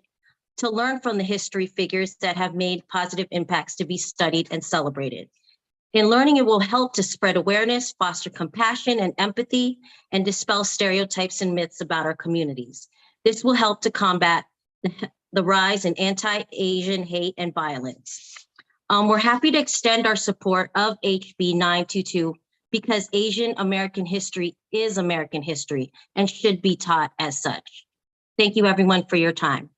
to learn from the history figures that have made positive impacts to be studied and celebrated. In learning, it will help to spread awareness, foster compassion and empathy, and dispel stereotypes and myths about our communities. This will help to combat the rise in anti-Asian hate and violence. We're happy to extend our support of HB 922 because Asian American history is American history and should be taught as such. Thank you everyone for your time.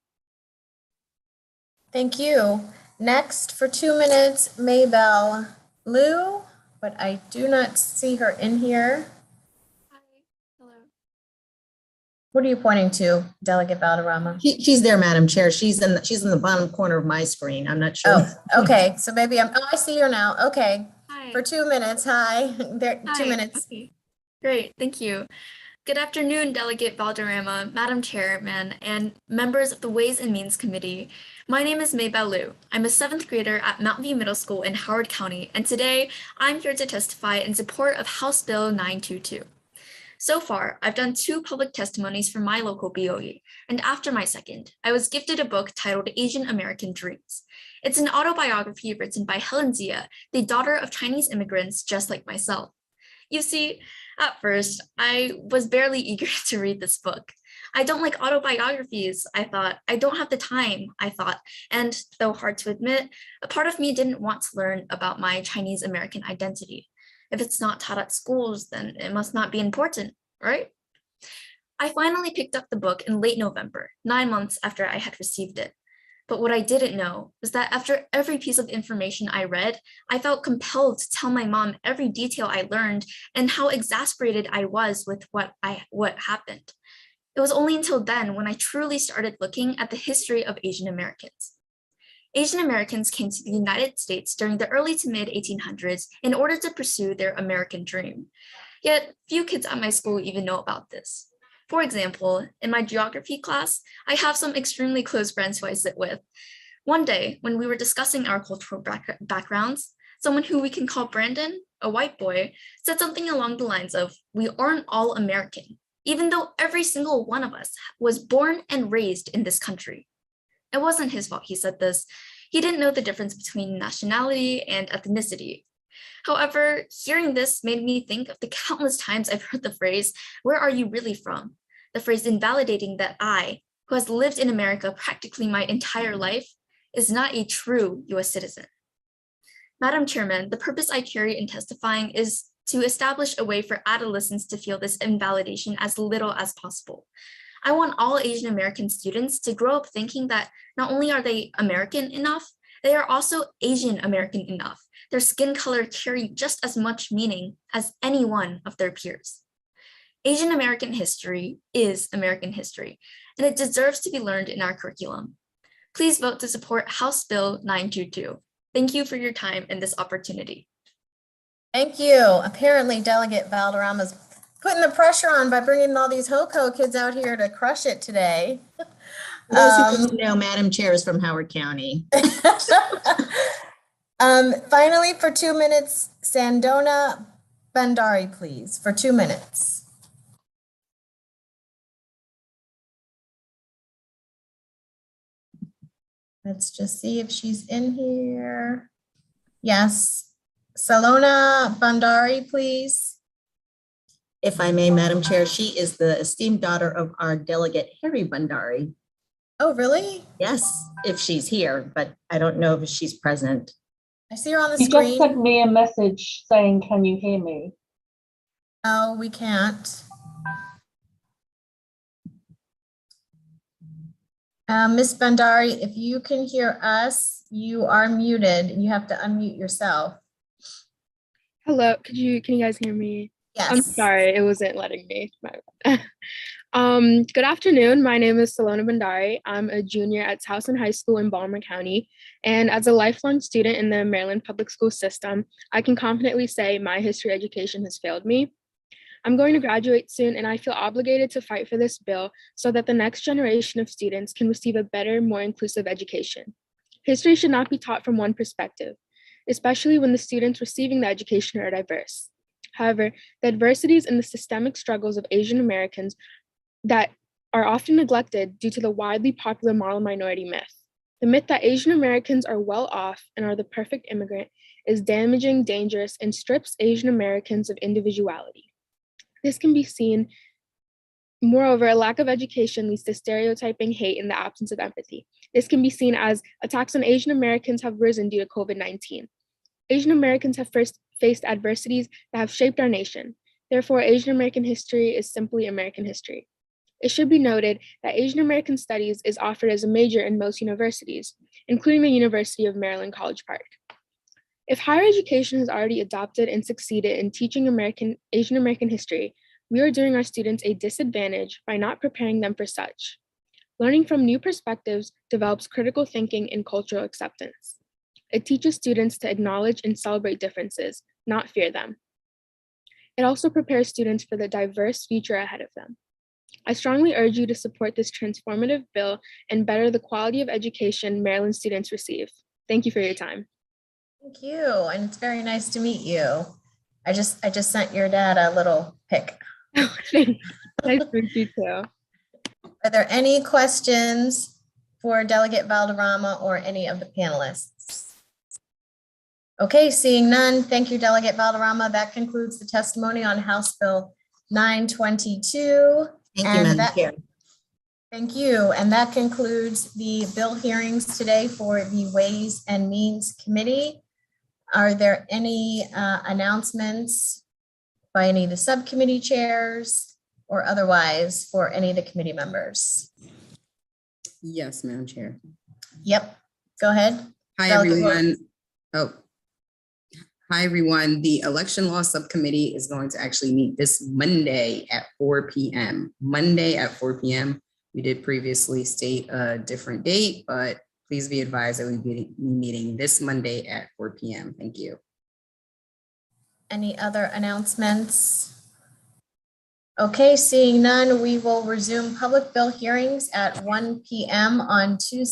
Thank you. Next for 2 minutes, Maybell Liu, but I do not see her in here. What are you pointing to, Delegate Valderrama? She's there, Madam Chair. She's in the bottom corner of my screen. I'm not sure. Oh, okay. So maybe I see her now. Okay. Hi. For 2 minutes. Hi. There, Hi. 2 minutes. Okay. Great. Thank you. Good afternoon, Delegate Valderrama, Madam Chairman, and members of the Ways and Means Committee. My name is Maybell Liu. I'm a 7th grader at Mountain View Middle School in Howard County, and today I'm here to testify in support of House Bill 922. So far, I've done 2 public testimonies for my local BOE, and after my second, I was gifted a book titled Asian American Dreams. It's an autobiography written by Helen Zia, the daughter of Chinese immigrants just like myself. You see, at first, I was barely eager to read this book. I don't like autobiographies, I thought. I don't have the time, I thought. And though hard to admit, a part of me didn't want to learn about my Chinese American identity. If it's not taught at schools, then it must not be important, right? I finally picked up the book in late November, 9 months after I had received it. But what I didn't know was that after every piece of information I read, I felt compelled to tell my mom every detail I learned and how exasperated I was with what happened. It was only until then when I truly started looking at the history of Asian Americans. Asian Americans came to the United States during the early to mid 1800s in order to pursue their American dream. Yet few kids at my school even know about this. For example, in my geography class, I have some extremely close friends who I sit with. One day, when we were discussing our cultural backgrounds, someone who we can call Brandon, a white boy, said something along the lines of, "We aren't all American, even though every single one of us was born and raised in this country." It wasn't his fault he said this. He didn't know the difference between nationality and ethnicity. However, hearing this made me think of the countless times I've heard the phrase, "Where are you really from?" The phrase invalidating that I, who has lived in America practically my entire life, is not a true US citizen. Madam Chairman, the purpose I carry in testifying is to establish a way for adolescents to feel this invalidation as little as possible. I want all Asian American students to grow up thinking that not only are they American enough, they are also Asian American enough. Their skin color carries just as much meaning as any one of their peers. Asian American history is American history, and it deserves to be learned in our curriculum. Please vote to support House Bill 922. Thank you for your time and this opportunity. Thank you. Apparently, Delegate Valderrama's putting the pressure on by bringing all these HOCO kids out here to crush it today. Those who don't know, Madam Chair is from Howard County. Finally, for 2 minutes, Sandona Bandari, please, for 2 minutes. Let's just see if she's in here. Yes. Salona Bandari, please. If I may, Madam Chair, she is the esteemed daughter of our delegate, Harry Bandari. Oh, really? Yes, if she's here, but I don't know if she's present. I see her on the She screen. just sent me a message saying, can you hear me? Oh, we can't. Ms. Bandari, if you can hear us, you are muted. You have to unmute yourself. Hello, can you guys hear me? Yes. I'm sorry, it wasn't letting me. Good afternoon. My name is Salona Bandari. I'm a junior at Towson High School in Baltimore County. And as a lifelong student in the Maryland public school system, I can confidently say my history education has failed me. I'm going to graduate soon, and I feel obligated to fight for this bill so that the next generation of students can receive a better, more inclusive education. History should not be taught from one perspective, especially when the students receiving the education are diverse. However, the adversities and the systemic struggles of Asian Americans that are often neglected due to the widely popular model minority myth. The myth that Asian Americans are well off and are the perfect immigrant is damaging, dangerous, and strips Asian Americans of individuality. This can be seen. Moreover, a lack of education leads to stereotyping, hate, and the absence of empathy. This can be seen as attacks on Asian Americans have risen due to COVID-19. Asian Americans have first faced adversities that have shaped our nation. Therefore, Asian American history is simply American history. It should be noted that Asian American Studies is offered as a major in most universities, including the University of Maryland, College Park. If higher education has already adopted and succeeded in teaching Asian American history, we are doing our students a disadvantage by not preparing them for such. Learning from new perspectives develops critical thinking and cultural acceptance. It teaches students to acknowledge and celebrate differences, not fear them. It also prepares students for the diverse future ahead of them. I strongly urge you to support this transformative bill and better the quality of education Maryland students receive. Thank you for your time. Thank you, and it's very nice to meet you. I just sent your dad a little pic. Nice to meet you too. Are there any questions for Delegate Valderrama or any of the panelists? Okay, seeing none, thank you, Delegate Valderrama. That concludes the testimony on House Bill 922. Thank you, Madam Chair. Thank you, and that concludes the bill hearings today for the Ways and Means Committee. Are there any announcements by any of the subcommittee chairs or otherwise for any of the committee members? Yes, Madam Chair. Yep, go ahead. Hi, everyone. Hi, everyone. The Election Law Subcommittee is going to actually meet this Monday at 4 p.m. Monday at 4 p.m. We did previously state a different date, but please be advised that we'll be meeting this Monday at 4 p.m. Thank you. Any other announcements? Okay, seeing none, we will resume public bill hearings at 1 p.m. on Tuesday.